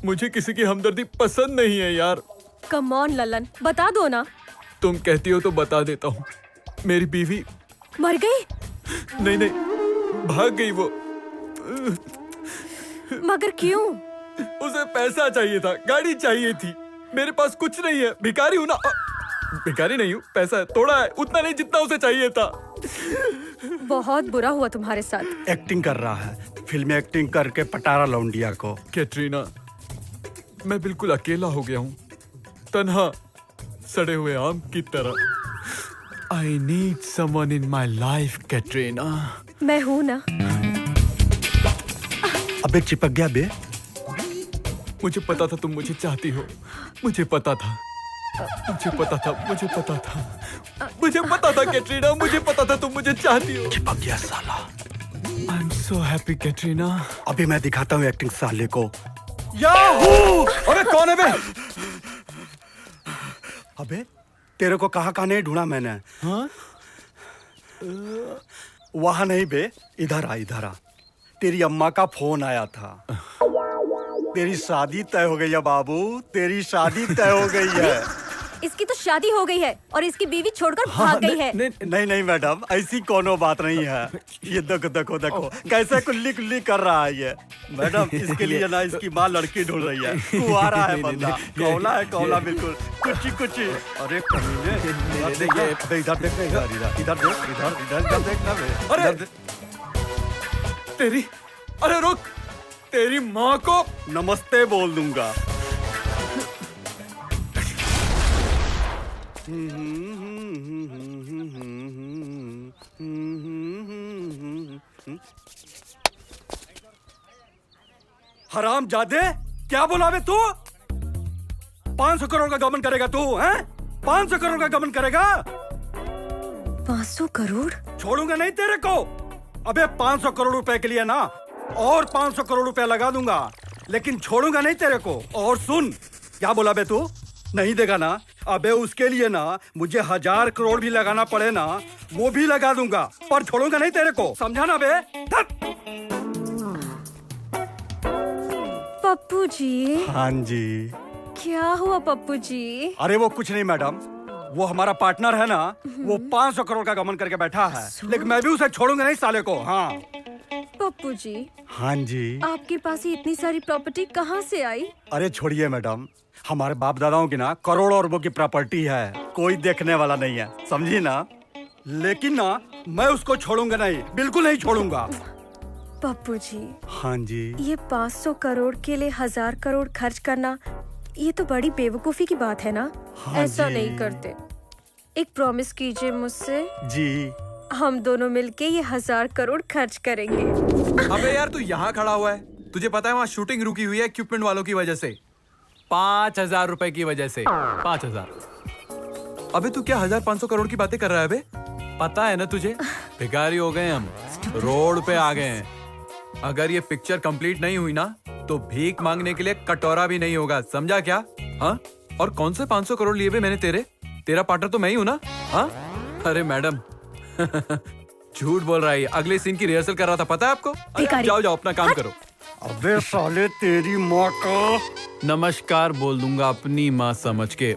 मुझे किसी की हमदर्दी पसंद नहीं है यार। कम ऑन ललन, बता दो ना। तुम कहती हो तो बता देता हूँ। मेरी बीवी मर गई? नहीं नहीं भाग गई वो। मगर क्यों? उसे पैसा चाहिए था, गाड़ी चाहिए थी। मेरे पास कुछ नहीं है, भिखारी हूँ ना। भिखारी नहीं हूँ, पैसा है, थोड़ा है, उतना नहीं जितना उसे चाहिए था। बहुत बुरा हुआ तुम्हारे साथ। एक्टिंग कर रहा है, फिल्म एक्टिंग करके पटारा लौंडिया को। कैटरीना, मैं बिल्कुल अकेला हो गया हूँ, तन्हा, सड़े हुए आम की तरह। I need someone in my life Katrina. मैं हूँ ना। अबे चिपक गया बे। मुझे पता था तुम मुझे चाहती हो, मुझे पता था, मुझे पता था, मुझे पता था, मुझे पता था कैटरीना, मुझे पता था तुम मुझे चाहती हो। चिपक गया साला। I am so happy Katrina. अभी मैं दिखाता हूँ एक्टिंग साले को। याहू! अबे कौन है बे? अबे तेरे को कहाँ नहीं ढूंढा मैंने। हाँ? वहां नहीं बे, इधर आ, इधर आ। तेरी अम्मा का फोन आया था। तेरी शादी तय हो गई है बाबू, तेरी शादी तय हो गई है। इसकी तो शादी हो गई है और इसकी बीवी छोड़कर भाग गई है। नहीं नहीं मैडम, ऐसी कोनो बात नहीं है। ये देखो देखो कैसे कुल्ली कुल्ली कर रहा है ये। मैडम इसके लिए ना इसकी माँ लड़की ढूंढ रही है। कुंवारा है बंदा, कौला है कौला बिल्कुल, कुछ। अरे कमीने, इधर देख देखना बे। अरे तेरी, अरे रुक, तेरी माँ को नमस्ते बोल दूंगा। हराम जादे, क्या बोला बे तू? 500 करोड़ का गबन करेगा तू, हैं? 500 करोड़ का गबन करेगा? 500 करोड़? छोड़ूंगा नहीं तेरे को। अबे 500 करोड़ रुपए के लिए ना और 500 करोड़ रुपए लगा दूंगा, लेकिन छोड़ूंगा नहीं तेरे को। और सुन, क्या बोला बे तू? नहीं देगा ना? अबे उसके लिए ना मुझे 1000 करोड़ भी लगाना पड़े ना, वो भी लगा दूंगा, पर छोड़ूंगा नहीं तेरे को, समझा ना बे? पप्पू जी। हाँ जी। क्या हुआ पप्पू जी? अरे वो कुछ नहीं मैडम, वो हमारा पार्टनर है ना, वो 500 करोड़ का गमन करके बैठा है, लेकिन मैं भी उसे छोड़ूंगा नहीं साले को। हाँ पप्पू जी। हाँ जी। आपके पास ही इतनी सारी प्रॉपर्टी कहाँ से आई? अरे छोड़िए मैडम, हमारे बाप दादाओं की ना करोड़ों अरबों की प्रॉपर्टी है, कोई देखने वाला नहीं है, समझी ना? लेकिन ना मैं उसको छोड़ूंगा नहीं, बिल्कुल नहीं छोड़ूंगा। पप्पू जी। हाँ जी। ये 500 करोड़ के लिए 1000 करोड़ खर्च करना, ये तो बड़ी बेवकूफी की बात है ना? हाँ ऐसा जी। नहीं करते। एक प्रॉमिस कीजिए मुझसे। जी। हम दोनों मिलके ये 1000 करोड़ खर्च करेंगे। अबे यार तू यहाँ खड़ा हुआ है, तुझे पता है वहाँ शूटिंग रुकी हुई है इक्विपमेंट वालों की वजह से। 5000 रुपए की वजह से। 5000। अबे तू क्या 1500 करोड़ की बातें कर रहा है बे? पता है ना तुझे, भिखारी हो गए हम, रोड पे आ गए हैं। अगर ये पिक्चर कंप्लीट नहीं हुई ना तो भीख मांगने के लिए कटोरा भी नहीं होगा, समझा क्या? हाँ? और कौन से 500 करोड़ लिए बे मैंने तेरा पार्टनर तो मैं ही हूं ना? हाँ? अरे मैडम झूठ बोल रहा है, अगले सीन की रिहर्सल कर रहा था, पता है आपको? अरे जाओ जाओ अपना काम करो। अबे साले तेरी माँ का। नमस्कार बोल दूंगा अपनी माँ समझ के।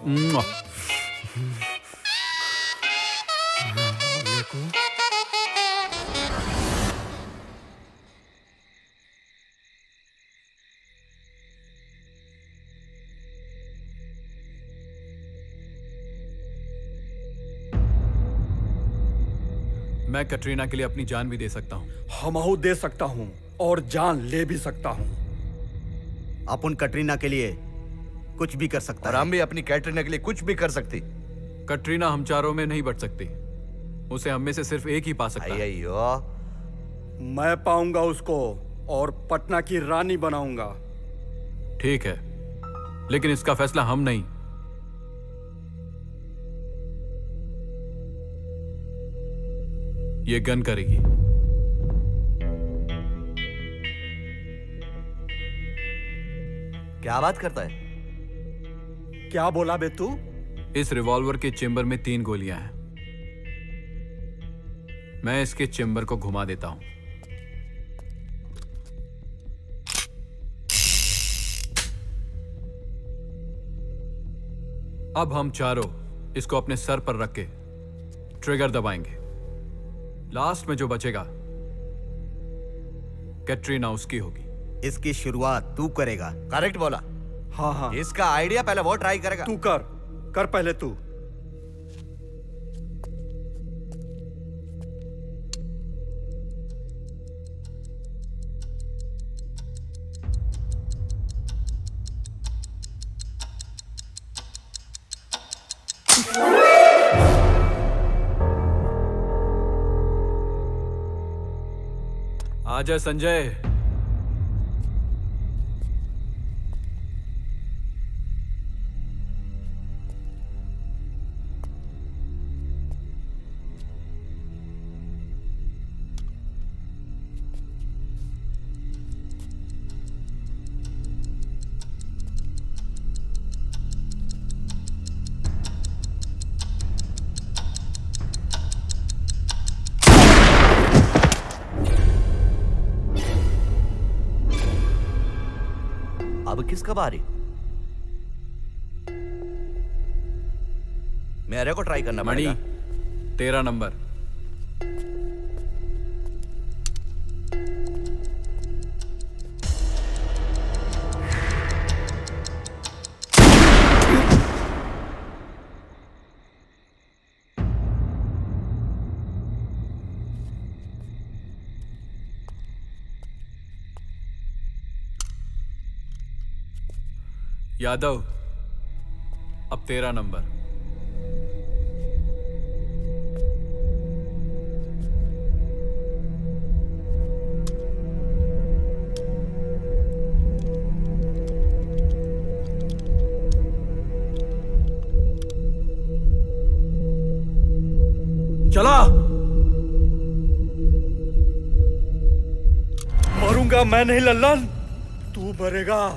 मैं कटरीना के लिए अपनी जान भी दे सकता हूँ। हमहू दे सकता हूँ और जान ले भी सकता हूँ। अपन कटरीना के लिए कुछ भी कर सकता और हम भी अपनी कैटरीना के लिए कुछ भी कर सकती। कटरीना हम चारों में नहीं बच सकती, उसे हम में से सिर्फ एक ही पा सकता है। मैं पाऊंगा उसको और पटना की रानी बनाऊंगा। ठीक है, लेकिन इसका फैसला हम नहीं, ये गन करेगी। क्या बात करता है? क्या बोला बे तू? इस रिवॉल्वर के चेंबर में 3 गोलियां हैं। मैं इसके चेंबर को घुमा देता हूं। अब हम चारों इसको अपने सर पर रख के ट्रिगर दबाएंगे। लास्ट में जो बचेगा कैटरीना उसकी होगी। इसकी शुरुआत तू करेगा। करेक्ट बोला। हाँ हाँ। इसका आइडिया पहले वो ट्राई करेगा। तू कर पहले तू। आजा संजय। अब किसका बारी? मेरे को ट्राई करना मणि, पड़ेगा। 13 नंबर। यादव, अब 13 नंबर। चला। मरूंगा मैं नहीं लल्लन, तू मरेगा,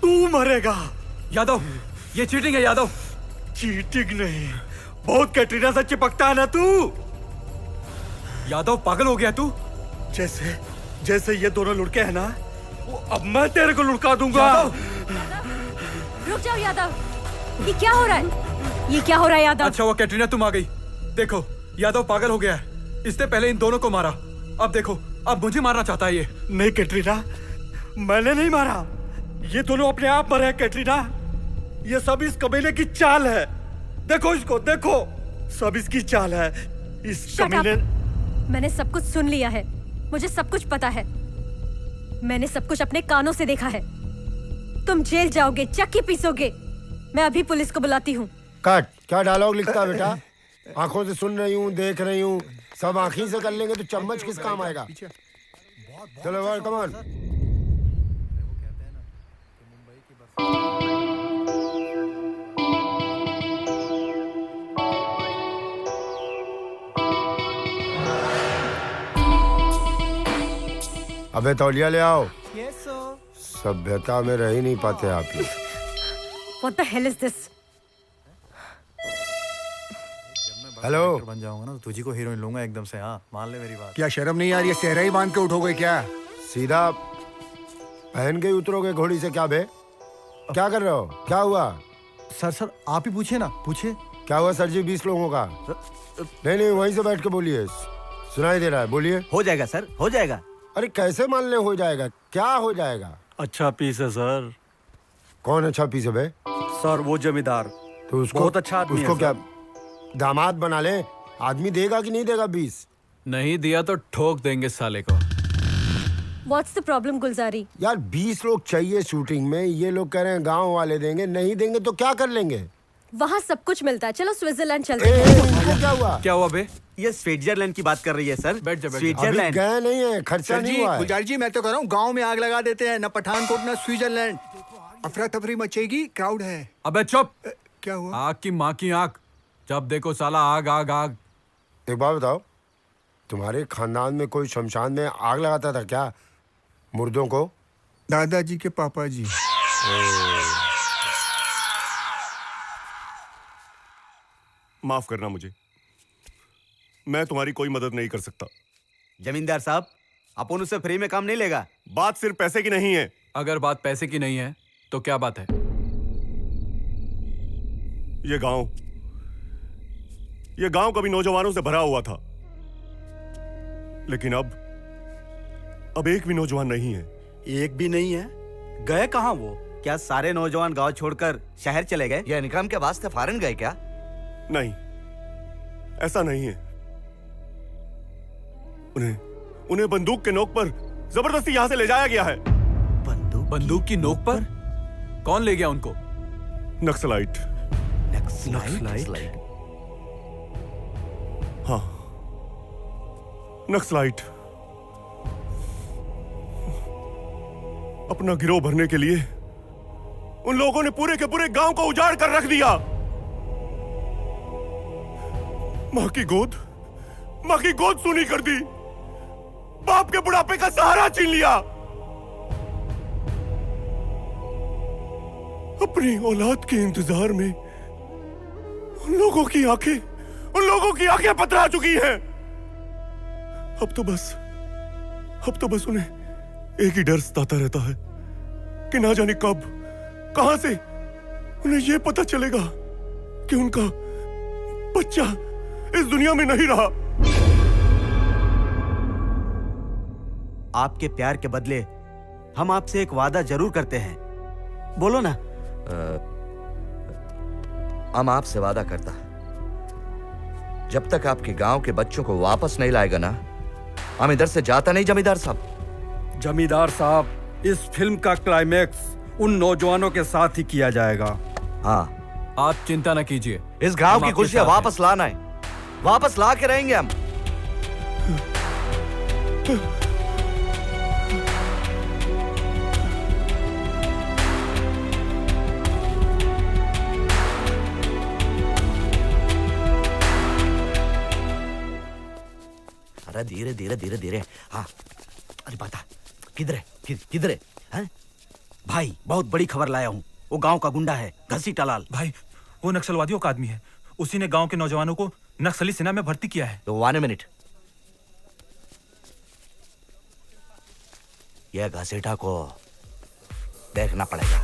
तू मरेगा। यादव, ये चीटिंग है यादव। चीटिंग नहीं, बहुत कैटरीना से चिपकता है ना तू। यादव पागल हो गया तू। जैसे जैसे ये दोनों लुड़के हैं ना, वो अब मैं तेरे को लुड़का दूंगा। रुक जाओ यादव, ये क्या हो रहा है? ये क्या हो रहा है यादव? अच्छा वो कैटरीना तुम आ गई। देखो यादव पागल हो गया है, इसने पहले इन दोनों को मारा, अब देखो अब मुझे मारना चाहता है ये। नहीं कैटरीना, मैंने नहीं मारा, ये दोनों अपने आप मरे हैं कैटरीना। ये सब इस कमीने की चाल है। देखो इसको, देखो, सब इसकी चाल है। इस कमीने। मैंने सब कुछ सुन लिया है, मुझे सब कुछ पता है। मैंने सब कुछ अपने कानों से देखा है। तुम जेल जाओगे, चक्की पीसोगे। मैं अभी पुलिस को बुलाती हूँ। कट। क्या डायलॉग लिखता है बेटा? आंखों से सुन रही हूँ, देख रही हूँ, सब आंखी से कर लेंगे तो चम्मच किस काम आएगा? चलो भाई, कम ऑन। अबे तौलिया ले आओ। सभ्यता में रह ही नहीं पाते आप लोग। What the hell is this? Hello. बन जाऊंगा ना तो तुझी को हीरोइन लूंगा एकदम से। हाँ, मान ले मेरी बात। क्या शर्म नहीं आ रही है? सेहरा ही बांध के उठोगे क्या? सीधा पहन के ही उतरोगे घोड़ी से? क्या बे, क्या कर रहे हो? क्या हुआ? सर आप ही पूछिए ना, पूछिए। क्या हुआ सर जी? 20 लोगों का? नहीं वहीं से बैठ के बोलिए, सुनाई दे रहा है, बोलिए। हो जाएगा सर, हो जाएगा। अरे कैसे मान ले हो जाएगा? क्या हो जाएगा? अच्छा पीस है सर। कौन अच्छा पीस है बे? सर वो जमींदार। तो उसको बहुत अच्छा आदमी उसको है क्या दामाद बना ले? आदमी देगा कि नहीं देगा 20? नहीं दिया तो ठोक देंगे साले को। What's the problem, Gulzari? यार 20 लोग चाहिए शूटिंग में, ये लोग कह रहे हैं गांव वाले देंगे, नहीं देंगे तो क्या कर लेंगे? वहाँ सब कुछ मिलता है। चलो स्विट्जरलैंड चलते हैं। उनको क्या हुआ? क्या हुआ बे? ये स्विट्जरलैंड की बात कर रही है सर। बैठ जा, बैठ जा। स्विट्जरलैंड गए नहीं है, खर्चा नहीं हुआ है। गुलजार जी, मैं तो कह रहा हूँ गांव में आग लगा देते हैं, ना पठानकोट ना स्विट्जरलैंड। अफरा तफरी मचेगी, क्राउड है। अबे चुप। क्या हुआ? आग की माँ की आग, जब देखो साला आग आग आग। एक बात बताओ, तुम्हारे खानदान में कोई शमशान में आग लगाता था क्या मुर्दों को? दादाजी के पापा जी। माफ करना मुझे, मैं तुम्हारी कोई मदद नहीं कर सकता। जमींदार साहब, अपन उससे फ्री में काम नहीं लेगा। बात सिर्फ पैसे की नहीं है। अगर बात पैसे की नहीं है तो क्या बात है? ये गांव कभी नौजवानों से भरा हुआ था, लेकिन अब एक भी नौजवान नहीं है। एक भी नहीं है? गए कहाँ वो? क्या सारे नौजवान गांव छोड़कर शहर चले गए या इनकम के वास्ते फॉरेन गए क्या? नहीं, ऐसा नहीं है। उन्हें बंदूक के नोक पर जबरदस्ती यहां से ले जाया गया है। बंदूक की नोक पर? कौन ले गया उनको? नक्सलाइट। नक्सलाइट? हाँ, नक्सलाइट। अपना गिरोह भरने के लिए उन लोगों ने पूरे के पूरे गांव को उजाड़ कर रख दिया। मां की गोद सूनी कर दी, बाप के बुढ़ापे का सहारा छीन लिया, अपनी औलाद के इंतजार में उन लोगों की आंखें पथरा चुकी हैं। अब तो बस उन्हें एक ही डर सताता रहता है कि ना जाने कब, कहां से उन्हें यह पता चलेगा कि उनका बच्चा इस दुनिया में नहीं रहा। आपके प्यार के बदले हम आपसे एक वादा जरूर करते हैं, बोलो ना। हम आपसे वादा करता जब तक आपके गांव के बच्चों को वापस नहीं लाएगा ना, हम इधर से जाता नहीं। जमींदार साहब, जमींदार साहब, इस फिल्म का क्लाइमैक्स उन नौजवानों के साथ ही किया जाएगा। हाँ, आप चिंता न कीजिए। इस गांव की कुर्सियां वापस लाना है, वापस ला के रहेंगे हम। अरे धीरे धीरे धीरे धीरे। हाँ, अरे बता किधर है, किधर है? हैं? भाई बहुत बड़ी खबर लाया हूँ। वो गांव का गुंडा है, घसीटा लाल। भाई वो नक्सलवादियों का आदमी है। उसी ने गांव के नौजवानों को नक्सली सेना में भर्ती किया है। तो 1 मिनट, यह घसीटा को देखना पड़ेगा।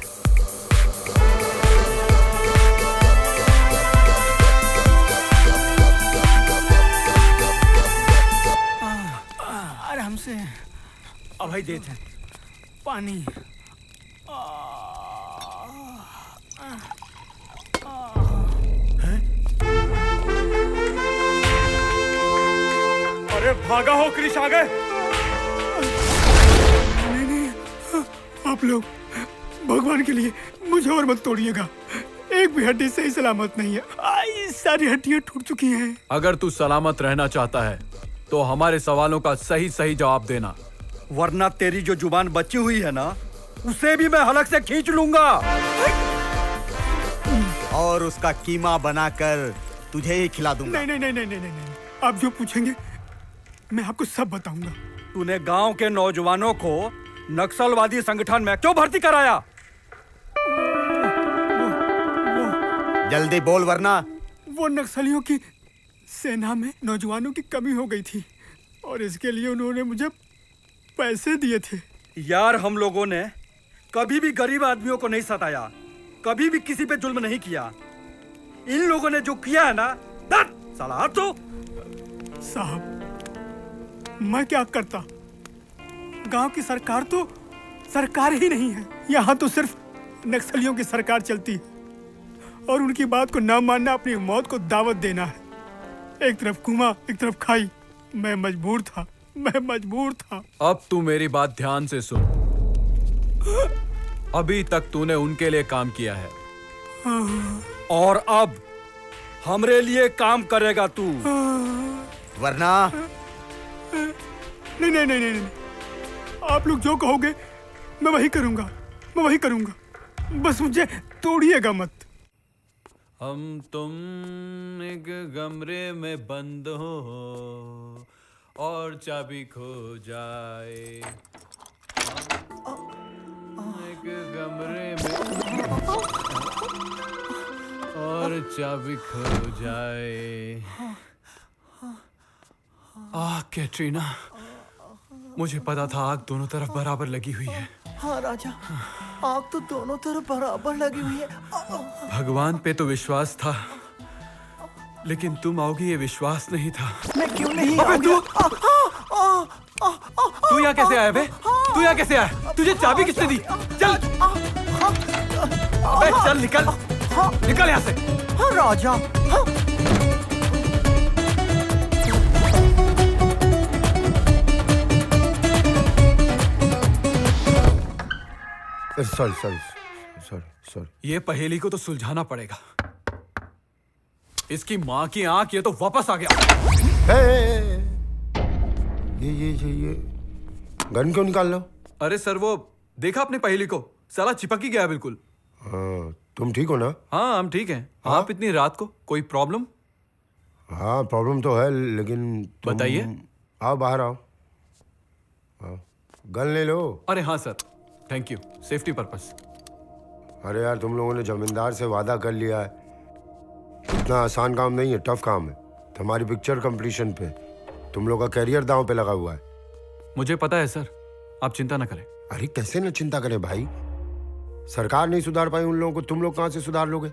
आराम से। अब भाई देते हैं पानी। अरे भागा हो क्रिश, आ गए। नहीं, आप लोग भगवान के लिए मुझे और मत तोड़िएगा। एक भी हड्डी सही सलामत नहीं है। सारी हड्डियां टूट चुकी हैं। अगर तू सलामत रहना चाहता है तो हमारे सवालों का सही सही जवाब देना, वरना तेरी जो जुबान बची हुई है ना, उसे भी मैं हलक से खींच लूंगा और उसका कीमा बनाकर तुझे ही खिला दूंगा। नहीं नहीं नहीं नहीं नहीं नहीं, आप जो पूछेंगे मैं आपको सब बताऊंगा। तूने गांव के नौजवानों को नक्सलवादी संगठन में क्यों भर्ती कराया? जल्दी बोल वरना। वो नक्सलियों की सेना में नौजवानों की कमी हो गई थी और इसके लिए उन्होंने मुझे पैसे दिए थे। यार, हम लोगों ने कभी भी गरीब आदमियों को नहीं सताया, कभी भी किसी पे जुल्म नहीं किया। इन लोगों ने जो किया है ना, साला तो साहब मैं क्या करता? गांव की सरकार तो सरकार ही नहीं है। यहाँ तो सिर्फ नक्सलियों की सरकार चलती है और उनकी बात को ना मानना अपनी मौत को दावत देना है। एक तरफ कुआं, एक तरफ खाई। मैं मजबूर था। अब तू मेरी बात ध्यान से सुन। अभी तक तूने उनके लिए काम किया है और अब हमरे लिए काम करेगा तू। वरना नहीं नहीं नहीं नहीं, आप लोग जो कहोगे मैं वही करूंगा। बस मुझे तोड़िएगा मत। हम तुम एक कमरे में बंद हो और चाबी खो जाए। एक कमरे में और चाबी खो जाए। आग कैटरीना, मुझे पता था आग दोनों तरफ बराबर लगी हुई है। हाँ राजा, आग तो दोनों तरफ बराबर लगी हुई है। भगवान पे तो विश्वास था, लेकिन तुम आओगी ये विश्वास नहीं था। मैं क्यों नहीं तू यहाँ कैसे आया बे? तू यहाँ कैसे आया? तुझे चाबी किसने दी? चल अबे चल, निकल यहाँ से। हाँ राजा। हाँ। सॉरी। ये पहेली को तो सुलझाना पड़ेगा। इसकी माँ की आंख, ये तो वापस आ गया। ये गन क्यों निकाल लो? अरे सर, वो देखा अपनी पहेली को, साला चिपक ही गया बिल्कुल। हाँ, तुम ठीक हो ना? हाँ हम ठीक हैं। आप इतनी रात को कोई प्रॉब्लम? हाँ प्रॉब्लम तो है, लेकिन बताइए। आओ बाहर आओ। गन ले लो। अरे हाँ sir, thank you, safety purpose. अरे यार, तुम लोगों ने जमींदार से वादा कर लिया है। इतना आसान काम नहीं है, टफ काम है। तुम्हारी पिक्चर कंप्लीशन पे तुम लोग का करियर दांव पे लगा हुआ है। मुझे पता है सर, आप चिंता ना करें। अरे कैसे न चिंता करें भाई? सरकार नहीं सुधार पाई उन लोगों को, तुम लोग कहाँ से सुधार लोगे?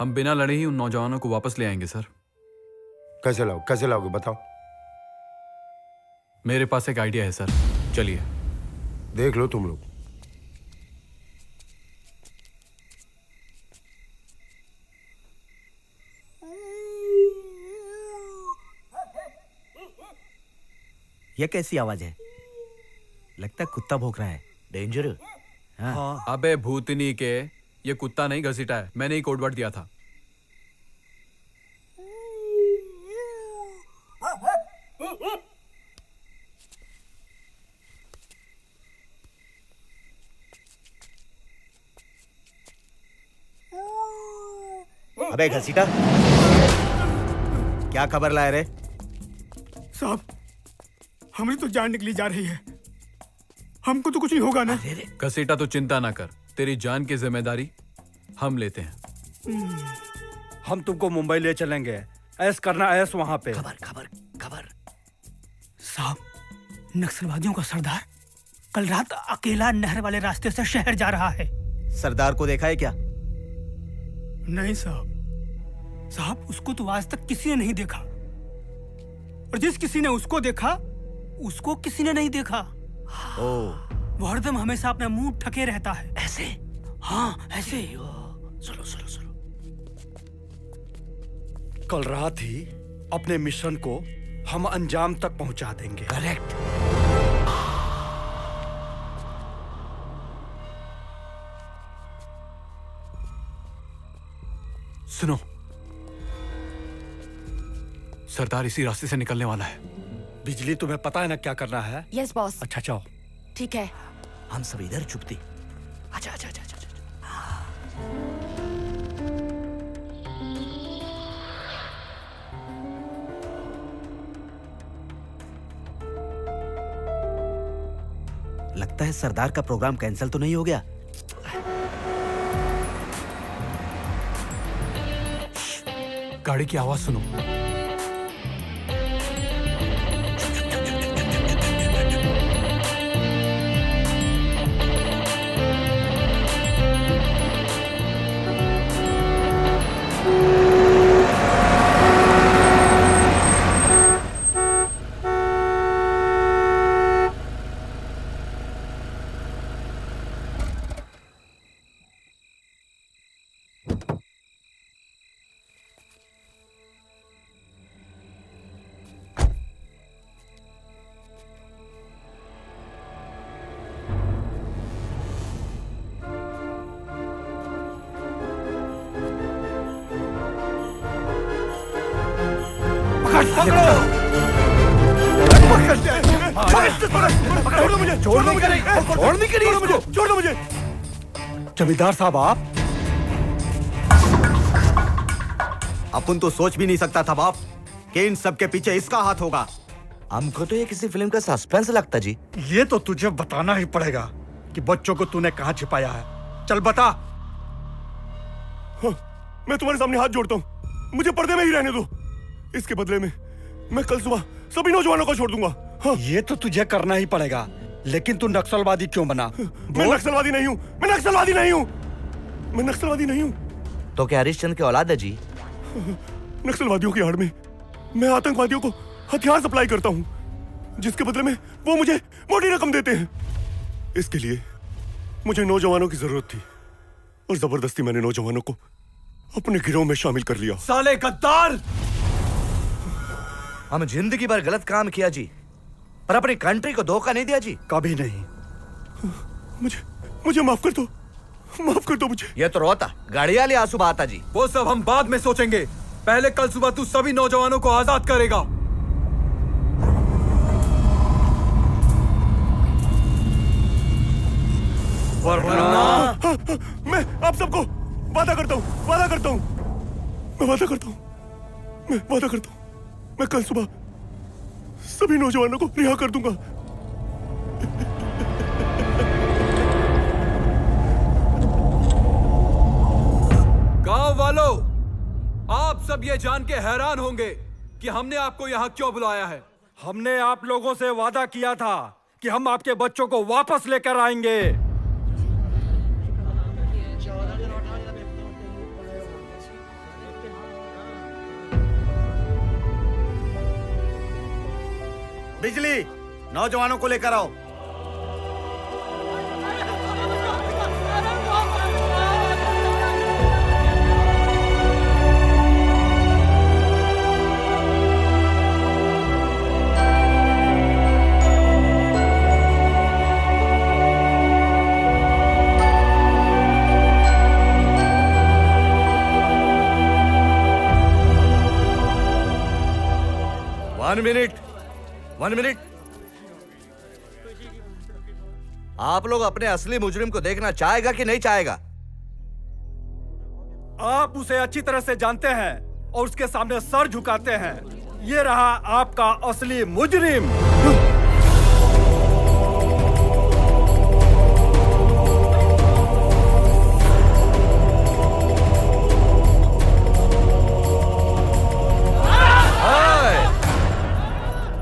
हम बिना लड़े ही उन नौजवानों को वापस ले आएंगे सर। कैसे लाओगे बताओ। मेरे पास एक आइडिया है सर, चलिए देख लो तुम लोग। ये कैसी आवाज है? लगता है कुत्ता भौंक रहा है। डेंजर। हाँ। अबे भूतनी के, ये कुत्ता नहीं घसीटा है, मैंने ही कोडवर्ड दिया था। अबे घसीटा, क्या खबर लाए रे? साहब, हमारी तो जान निकली जा रही है, हमको तो कुछ नहीं होगा ना? घसीटा तो चिंता ना कर, तेरी जान की जिम्मेदारी हम लेते हैं। हम तुमको मुंबई ले चलेंगे, ऐस करना ऐस वहां पे। खबर खबर खबर। साहब, नक्सलवादियों का सरदार कल रात अकेला नहर वाले रास्ते से शहर जा रहा है। सरदार को देखा है क्या? नहीं साहब, उसको तो आज तक किसी ने नहीं देखा, और जिस किसी ने उसको देखा उसको किसी ने नहीं देखा। वो हरदम हमेशा अपना मुंह ठके रहता है। ऐसे? हाँ ऐसे। सुनो सुनो सुनो। कल रात ही अपने मिशन को हम अंजाम तक पहुंचा देंगे। करेक्ट। सुनो, सरदार इसी रास्ते से निकलने वाला है। बिजली, तुम्हें पता है ना क्या करना है? Yes boss. अच्छा जाओ। ठीक है। हम सब इधर चुपते। अच्छा अच्छा अच्छा अच्छा। लगता है सरदार का प्रोग्राम कैंसिल तो नहीं हो गया। गाड़ी की आवाज सुनो। छोड़ दो मुझे। जमींदार साहब, आप? अपन तो सोच भी नहीं सकता था बाप कि इन सब के पीछे इसका हाथ होगा। हमको तो ये किसी फिल्म का सस्पेंस लगता जी। ये तो तुझे बताना ही पड़ेगा कि बच्चों को तूने कहां छिपाया है। चल बता। हाँ, मैं तुम्हारे सामने हाथ जोड़ता हूँ, मुझे पर्दे में ही रहने दो। इसके बदले में मैं कल सुबह सभी नौजवानों को छोड़ दूंगा। हाँ। ये तो तुझे करना ही पड़ेगा, लेकिन तू नक्सलवादी क्यों बना? मैं नक्सलवादी नहीं हूँ, मैं नक्सलवादी नहीं हूँ, मैं नक्सलवादी नहीं हूँ। तो क्या हरिश्चंद्र की औलाद है जी? नक्सलवादियों की आड़ में मैं आतंकवादियों को हथियार सप्लाई करता हूँ, जिसके बदले में वो मुझे मोटी रकम देते हैं। इसके लिए मुझे नौजवानों की जरूरत थी और जबरदस्ती मैंने नौजवानों को अपने गिरोह में शामिल कर लिया। साले गद्दार! हम जिंदगी भर गलत काम किया जी, पर अपनी कंट्री को धोखा नहीं दिया जी। कभी नहीं। मुझे माफ कर दो, माफ कर दो मुझे। ये तो रोता गाड़ियाली आंसू बहाता जी। वो सब हम बाद में सोचेंगे, पहले कल सुबह तू सभी नौजवानों को आजाद करेगा। मैं आप सबको वादा करता हूँ, वादा करता हूँ, मैं वादा करता हूँ, मैं वादा करता हूँ, मैं कल सुबह सभी नौजवानों को रिहा कर दूंगा। गांव वालों, आप सब ये जान के हैरान होंगे कि हमने आपको यहाँ क्यों बुलाया है। हमने आप लोगों से वादा किया था कि हम आपके बच्चों को वापस लेकर आएंगे। बिजली, नौजवानों को लेकर आओ। One minute. आप लोग अपने असली मुजरिम को देखना चाहेगा कि नहीं चाहेगा? आप उसे अच्छी तरह से जानते हैं और उसके सामने सर झुकाते हैं। ये रहा आपका असली मुजरिम।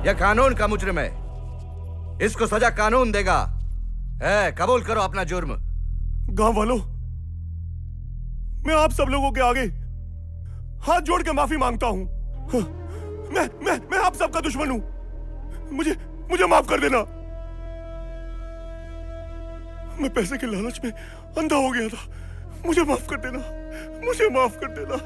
यह कानून का मुजरिम है, इसको सजा कानून देगा। कबूल करो अपना जुर्म। गांव वालों, मैं आप सब लोगों के आगे हाथ जोड़ के माफी मांगता हूं। मैं आप सबका दुश्मन हूं। मुझे माफ कर देना। मैं पैसे के लालच में अंधा हो गया था। मुझे माफ कर देना। मुझे माफ कर देना।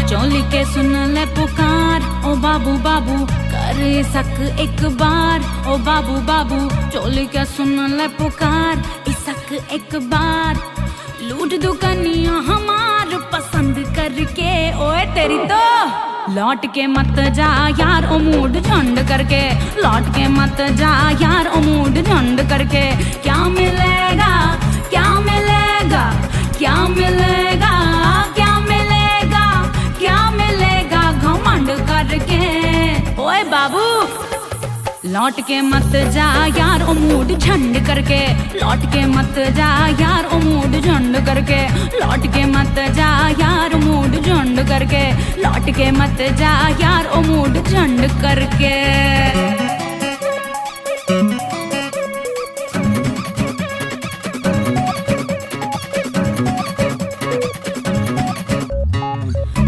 चोली के सुन ले पुकार, ओ बाबू बाबू कर सक एक बार, ओ बाबू बाबू चोली के सुन ले पुकार, इसक एक बार लूट दुकनिया हमार पसंद करके। ओए तेरी तो लौट के मत जा यार ओ मूड झंड करके, लौट के मत जा यार ओ मूड झंड करके। क्या मिलेगा क्या मिलेगा क्या मिलेगा क्या मिलेगा क्या मिलेगा घमंड करके। ओए बाबू लौट के मत जा यार ओ मूड झंड करके, लौट के मत जा यार ओ मूड झंड करके, लौट के मत जा यार ओ मूड झंड करके, लौट के मत जा यार ओ मूड झंड करके।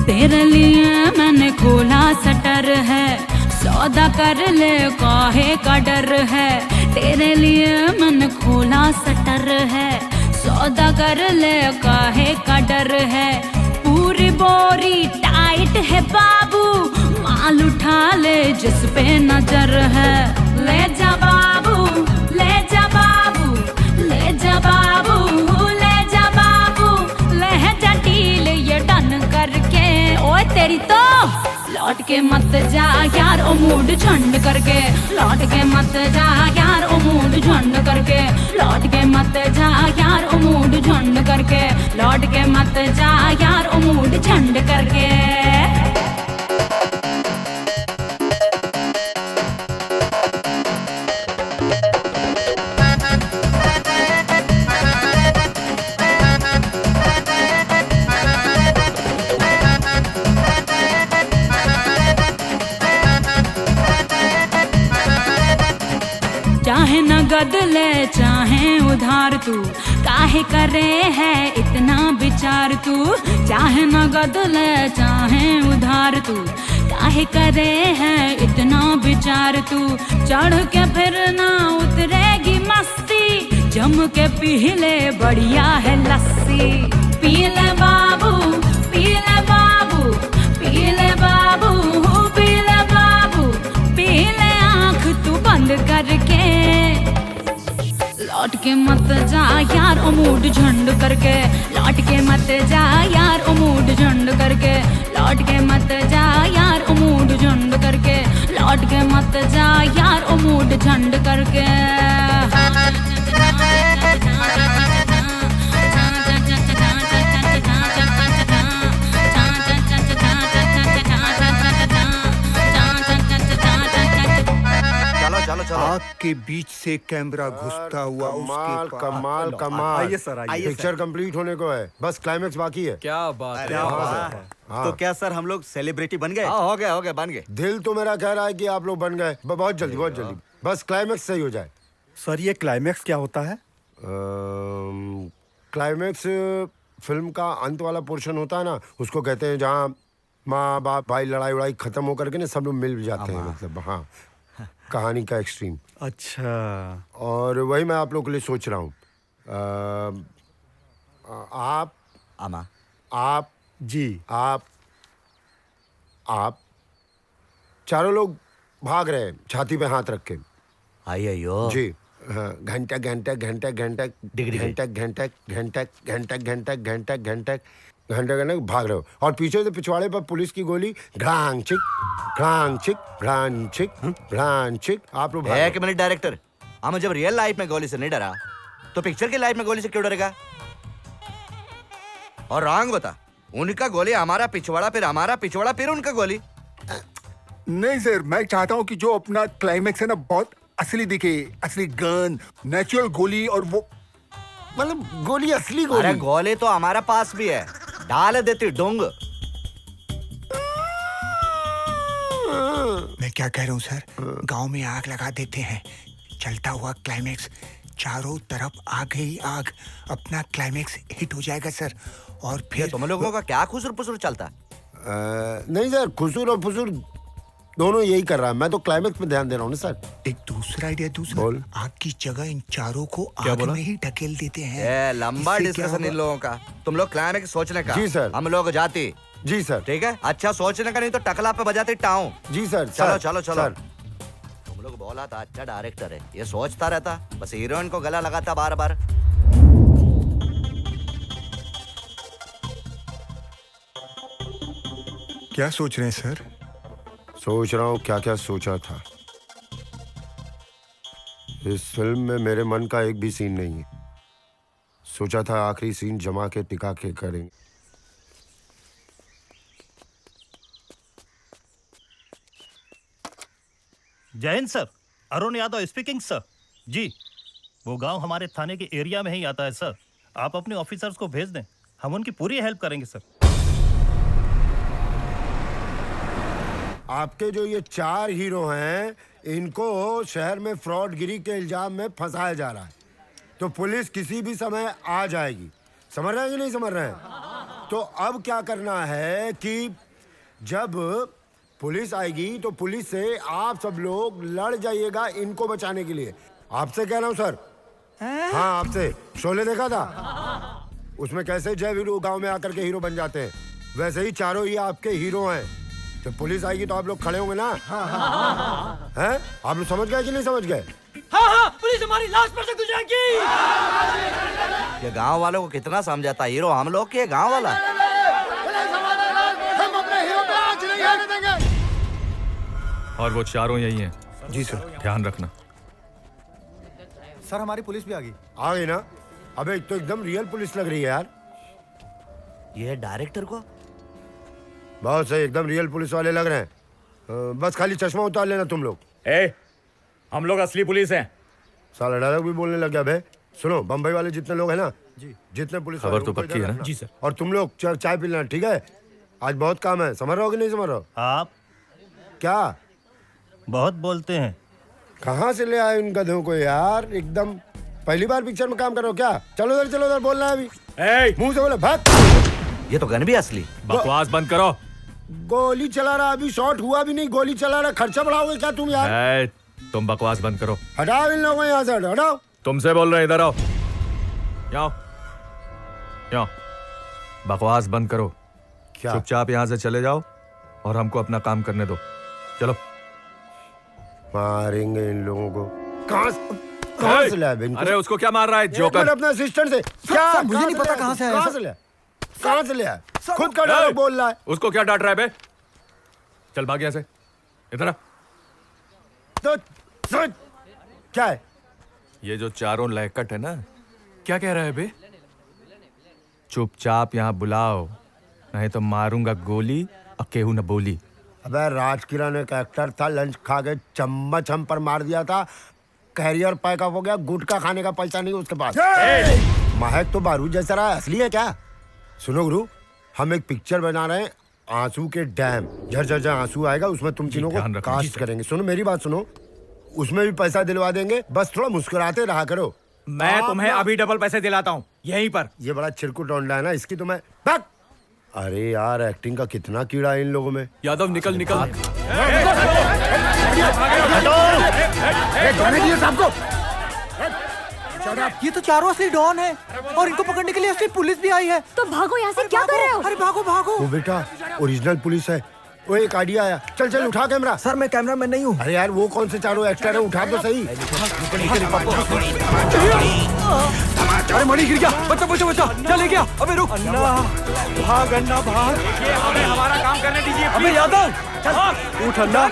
तेरे लिए मैंने खोला शटर है, सौदा कर ले काहे का डर है। तेरे लिए मैंने खोला शटर है, सौदा कर ले काहे का डर है। पूरी बोरी टाइट है बाबू, माल उठा ले जिस पे नजर है। ले जा बाबू ले जा बाबू ले जा बाबू ले जा बाबू, ले जा डील ये डन करके। ओए तेरी तो लौट के मत जा यार ओ मूड झंड करके, लौट के मत जा यार ओ मूड झंड करके, लौट के मत जा यार ओ मूड झंड करके, लौट के मत जा यार ओ मूड झंड करके। चाहे नगद ले चाहे उधार तू, काहे करे है इतना विचार तू। चाहे नगद ले चाहे उधार तू, काहे करे है इतना विचार तू। चढ़ के फिर ना उतरेगी मस्ती, जम के पी ले बढ़िया है लस्सी। पी ले बाबू पी ले बाबू पी ले बाबू पी ले बाबू, पी ले आँख तू बंद करके। लौट के मत जा यार ओ मूड झंड करके, लौट के मत जा यार ओ मूड झंड करके, लौट के मत जा यार ओ मूड झंड करके, लौट के मत जा यार ओ मूड झंड करके। आग के बीच से कैमरा घुसता हुआ कमाल कमाल कमाल। आइए सर, आइए। पिक्चर कंप्लीट होने को है, बस क्लाइमेक्स बाकी है। क्या बात है। क्या बात है। तो क्या सर हम लोग सेलिब्रिटी बन गए? हो गए बन गए। दिल तो मेरा कह रहा है कि आप लोग बन गए। बहुत जल्दी बहुत जल्दी। बस क्लाइमेक्स सही हो जाए। सर ये क्लाइमेक्स क्या होता है? क्लाइमेक्स फिल्म का अंत वाला पोर्शन होता है ना, उसको कहते हैं जहाँ माँ बाप भाई लड़ाई उड़ाई खत्म होकर के ना सब लोग मिल जाते हैं, मतलब हाँ, कहानी का एक्सट्रीम। अच्छा। और वही मैं आप लोगों के लिए सोच रहा हूँ। आप जी, आप चारों लोग भाग रहे हैं छाती पे हाथ रख के। अयो जी हाँ, घंटा घंटा घंटा घंटा घंटा घंटा घंटा घंटा घंटा घंटा घंटा घंटा घंटा भाग रहे हो और पीछे से पिछवाड़े पर पुलिस की गोली घ्रांग छिक घ्रांग छिक घ्रांग छिक घ्रांग छिक। आप लोग एक मिनट डायरेक्टर, हम जब रियल लाइफ में गोली से नहीं डरा तो पिक्चर की लाइफ में गोली से क्यों डरेगा? और रॉन्ग बता, उनका गोली हमारा पिछवाड़ा, फिर हमारा पिछवाड़ा, फिर उनका गोली। नहीं सर, मैं चाहता हूँ कि जो अपना क्लाइमेक्स है ना बहुत असली दिखे, असली गन, नेचुरल गोली, और वो मतलब गोली असली गोली। अरे गोली तो हमारा पास भी है, डाल देती डोंग। मैं क्या कह रहा हूँ सर, गांव में आग लगा देते हैं, चलता हुआ क्लाइमेक्स, चारों तरफ आग ही आग, अपना क्लाइमेक्स हिट हो जाएगा सर। और फिर तुम लोगों का क्या खुसुर पुसुर चलता? नहीं सर, खुसुर और फुसुर दोनों यही कर रहा है, मैं तो क्लाइमेक्स पे ध्यान दे रहा हूँ ना सर। एक दूसरा आइडिया दूसरा, आग की जगह इन चारों को आग में ही ढकेल देते हैं। लंबा डिस्कशन इन लोगों का, तुम लोग क्लाइमेक्स सोचने का। जी सर। हम लोग जाते। जी सर। ठीक है, अच्छा सोचने का, नहीं तो टकला पे बजाते टाऊं। जी सर। चलो सर, चलो चलो सर। तुम लोग बोला था अच्छा डायरेक्टर है, ये सोचता रहता, बस हीरोइन को गला लगाता बार बार। क्या सोच रहे हैं सर? सोच रहा हूँ क्या क्या सोचा था। इस फिल्म में मेरे मन का एक भी सीन नहीं है। सोचा था आखिरी सीन जमा के टिका के करेंगे। जय हिंद sir, Arun Yadav speaking sir. जी, वो गांव हमारे थाने के एरिया में ही आता है सर। आप अपने ऑफिसर्स को भेज दें, हम उनकी पूरी हेल्प करेंगे सर। आपके जो ये 4 हीरो हैं, इनको शहर में फ्रॉडगिरी के इल्जाम में फंसाया जा रहा है, तो पुलिस किसी भी समय आ जाएगी। समझ रहे हैं कि नहीं समझ रहे हैं? तो अब क्या करना है कि जब पुलिस आएगी तो पुलिस से आप सब लोग लड़ जाइएगा इनको बचाने के लिए। आपसे कह रहा हूँ सर। हाँ, आपसे। शोले देखा था? उसमें कैसे जय वीरू गांव में आकर के हीरो बन जाते हैं, वैसे ही चारों ही आपके हीरो हैं। जब पुलिस आएगी तो आप लोग खड़े होंगे ना? हैं? आप लोग समझ गए कि नहीं समझ गए? हाँ, पुलिस हमारी लाश पर से गुजरेगी। ये गांव वालों को कितना समझाता, हीरो हम लोग के गांव वाला। हम अपने हीरो पे आँच नहीं आने देंगे। और वो चारों यही हैं। जी सर। ध्यान रखना। सर हमारी पुलिस भी आ गई। आ गई ना? अबे तो एकदम रियल पुलिस लग रही है यार। ये डायरेक्टर को बहुत सही, एकदम रियल पुलिस वाले लग रहे हैं। बस खाली चश्मा उतार लेना तुम लोग। हम लोग असली पुलिस हैं। साला डायलॉग भी बोलने लग गया बे। सुनो, बम्बई वाले जितने लोग हैं ना, जी, जितने पुलिस खबर वाले, तो उनको पक्की इधर है ना? रखना। जी सर। और तुम लोग चाय पी लेना, ठीक है? आज बहुत काम है। समझ रहे हो कि नहीं समझ रहे हो? आप क्या बहुत बोलते हैं। कहाँ से ले आए उन गधों को यार? एकदम पहली बार पिक्चर में काम कर रहे हो क्या? चलो उधर, चलो उधर, बोलना है अभी। मुंह से बोलो, भाग। ये तो गन भी असली। बकवास बंद करो। गोली चला रहा, अभी शॉट हुआ भी नहीं, गोली चला रहा। खर्चा बढ़ाओगे क्या तुम यार? तुम बकवास बंद करो। हटाओ इन लोगों यहाँ से, हटाओ। तुमसे बोल रहे हैं, इधर आओ। यहाँ यहाँ बकवास बंद करो। क्या? चुपचाप यहाँ से चले जाओ और हमको अपना काम करने दो। चलो। मारेंगे इन लोगों को। कहाँ से लाया इनको? अरे उसको क्या मार रहा है जोकर? अपने असिस्टेंट से। क्या? मुझे नहीं पता कहाँ से आया। कहाँ से लाया? कहाँ से लाया? खुद का डायलॉग बोल रहा है। उसको क्या डांट रहा है बे? चल भाग यहाँ से, इधर आ। तो क्या है? ये जो चारों लैकट है ना, क्या कह रहा है बे? चुपचाप यहाँ बुलाओ, नहीं तो मारूंगा गोली और केहू न बोली। अबे राजकिरण एक एक्टर था, लंच खा के चम्मच हम पर मार दिया था, कैरियर पैकअप हो गया, गुटखा खाने का पैसा नहीं उसके पास। महक तो बारूद जैसा रहा, असली है क्या? सुनो गुरु, हम एक पिक्चर बना रहे हैं, आंसू के डैम। झर झर झर आंसू आएगा, उसमें तुम तीनों को कास्ट करेंगे। सुनो मेरी बात सुनो, उसमें भी पैसा दिलवा देंगे, बस थोड़ा मुस्कुराते रहा करो। मैं तुम्हें अभी डबल पैसे दिलाता हूँ, यहीं पर। ये बड़ा चिरकुट होंडा है ना, इसकी तो मैं भाग। अरे यार, एक्टिंग का कितना कीड़ा है इन लोगों में। यादव निकल निकल। ये तो चारों असली डॉन है और इनको पकड़ने के लिए असली पुलिस भी आई है। तो भागो यहाँ से, क्या कर रहे हो? अरे भागो भागो। वो बेटा ओरिजिनल पुलिस है। वो एक आइडिया आया, चल चल उठा कैमरा। सर मैं कैमरा मैन नहीं हूँ। अरे यार वो कौन से चारों एक्टर है, उठा तो सही। अरे मणि गिर गया, बच्चा बच्चा बच्चा, क्या ले गया? अबे रुक, भाग अन्ना भाग। ये हमें हमारा काम करने दीजिए। अबे यादव, उठ अन्ना,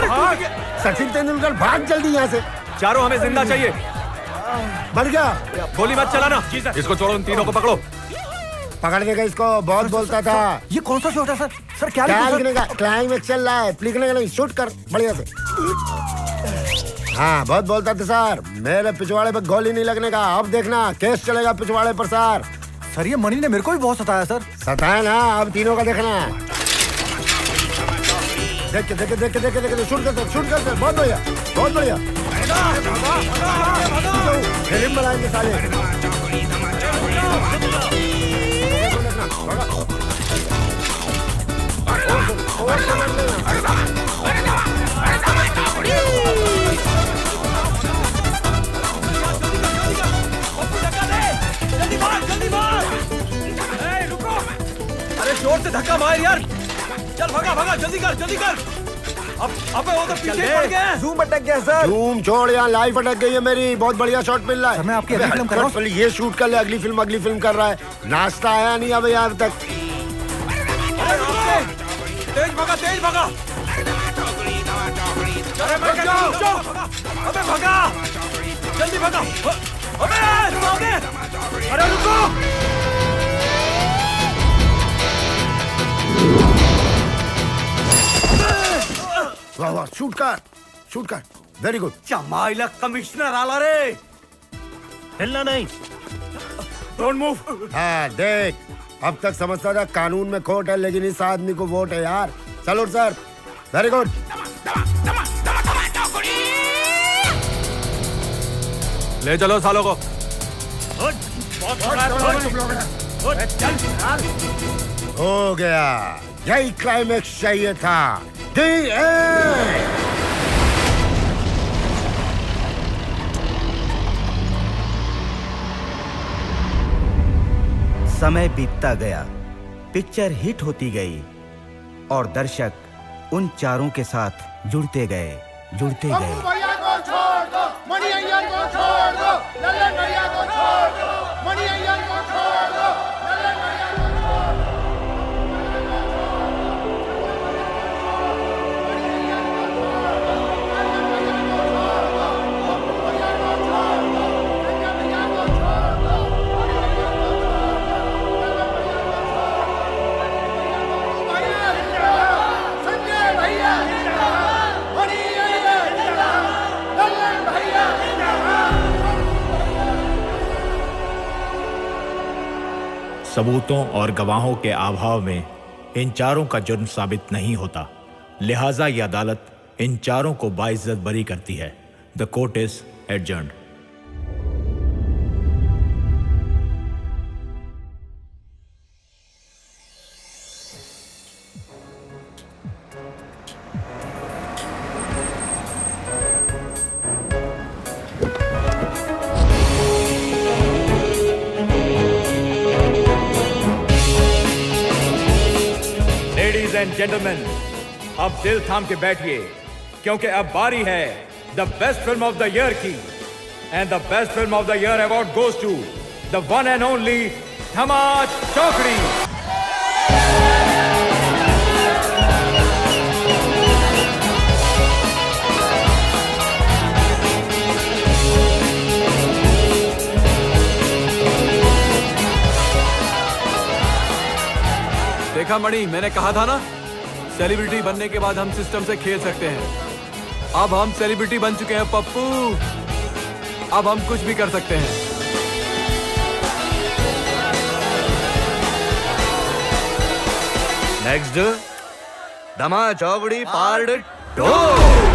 भाग। सचिन तेंदुलकर भाग जल्दी यहाँ से। चारों हमें जिंदा चाहिए। बढ़ गया, गोली मत चलाना। इसको छोड़ो, उन तीनों को पकड़ो। पकड़ देगा इसको, बहुत बोलता था। ये कौन सा शॉट है सर? सर क्या लिखने का क्लाइमैक्स चल रहा है, लिखने का नहीं, शूट कर बढ़िया से। हाँ बहुत बोलता था सर, मेरे पिछवाड़े पे गोली नहीं लगने का। अब देखना केस चलेगा पिछवाड़े पर सर। सर ये मणि ने मेरे को भी बहुत सताया सर। सताया ना, अब तीनों का देखना। देख के देख के देख के देख के शूट कर, बहुत बढ़िया बहुत बढ़िया। फिल्म बनाएंगे साले। अरे जोर से धक्का मार यार। चल भागा भागा, जल्दी कर जल्दी कर। अब अबे वो तो पीछे पड़ गए। जूम अटक गया सर। जूम छोड़, यहाँ लाइफ अटक गई है मेरी। बहुत बढ़िया शॉट मिल रहा है। मैं आपकी अगली फिल्म कर रहा हूँ। ये शूट कर ले, अगली फिल्म कर रहा है। नाश्ता आया नहीं अबे यहाँ तक। तेज भागा तेज भागा। अरे अबे भागा, जल्दी भागा। अबे अरे रुको। वाह वाह, शूट कर, वेरी गुड। चमाइला कमिश्नर आला रे। हिलना नहीं। Don't move. हाँ देख, अब तक समझता था कानून में खोट है, लेकिन इस आदमी को वोट है यार। चलो सर, वेरी गुड। ले चलो सालों को। हो गया, यही क्लाइमैक्स चाहिए था। The end! समय बीतता गया, पिक्चर हिट होती गई और दर्शक उन चारों के साथ जुड़ते गए। भैया को छोड़ दो, मणि अय्यर को छोड़ दो, लल्लन भैया को छोड़ दो, मणि अय्यर को छोड़ दो, लल्लन भैया को छोड़ दो। सबूतों और गवाहों के अभाव में इन चारों का जुर्म साबित नहीं होता, लिहाजा ये अदालत इन चारों को बाइज्जत बरी करती है। The court is adjourned. Ladies and gentleman, अब दिल थाम के बैठिए, क्योंकि अब बारी है the best film of the year की। And the best film of the year award goes to the one and only Dhama Chaukdi. देखा मणि, मैंने कहा था ना, सेलिब्रिटी बनने के बाद हम सिस्टम से खेल सकते हैं। अब हम सेलिब्रिटी बन चुके हैं पप्पू, अब हम कुछ भी कर सकते हैं। नेक्स्ट, धमा चौकड़ी पार्ट 2।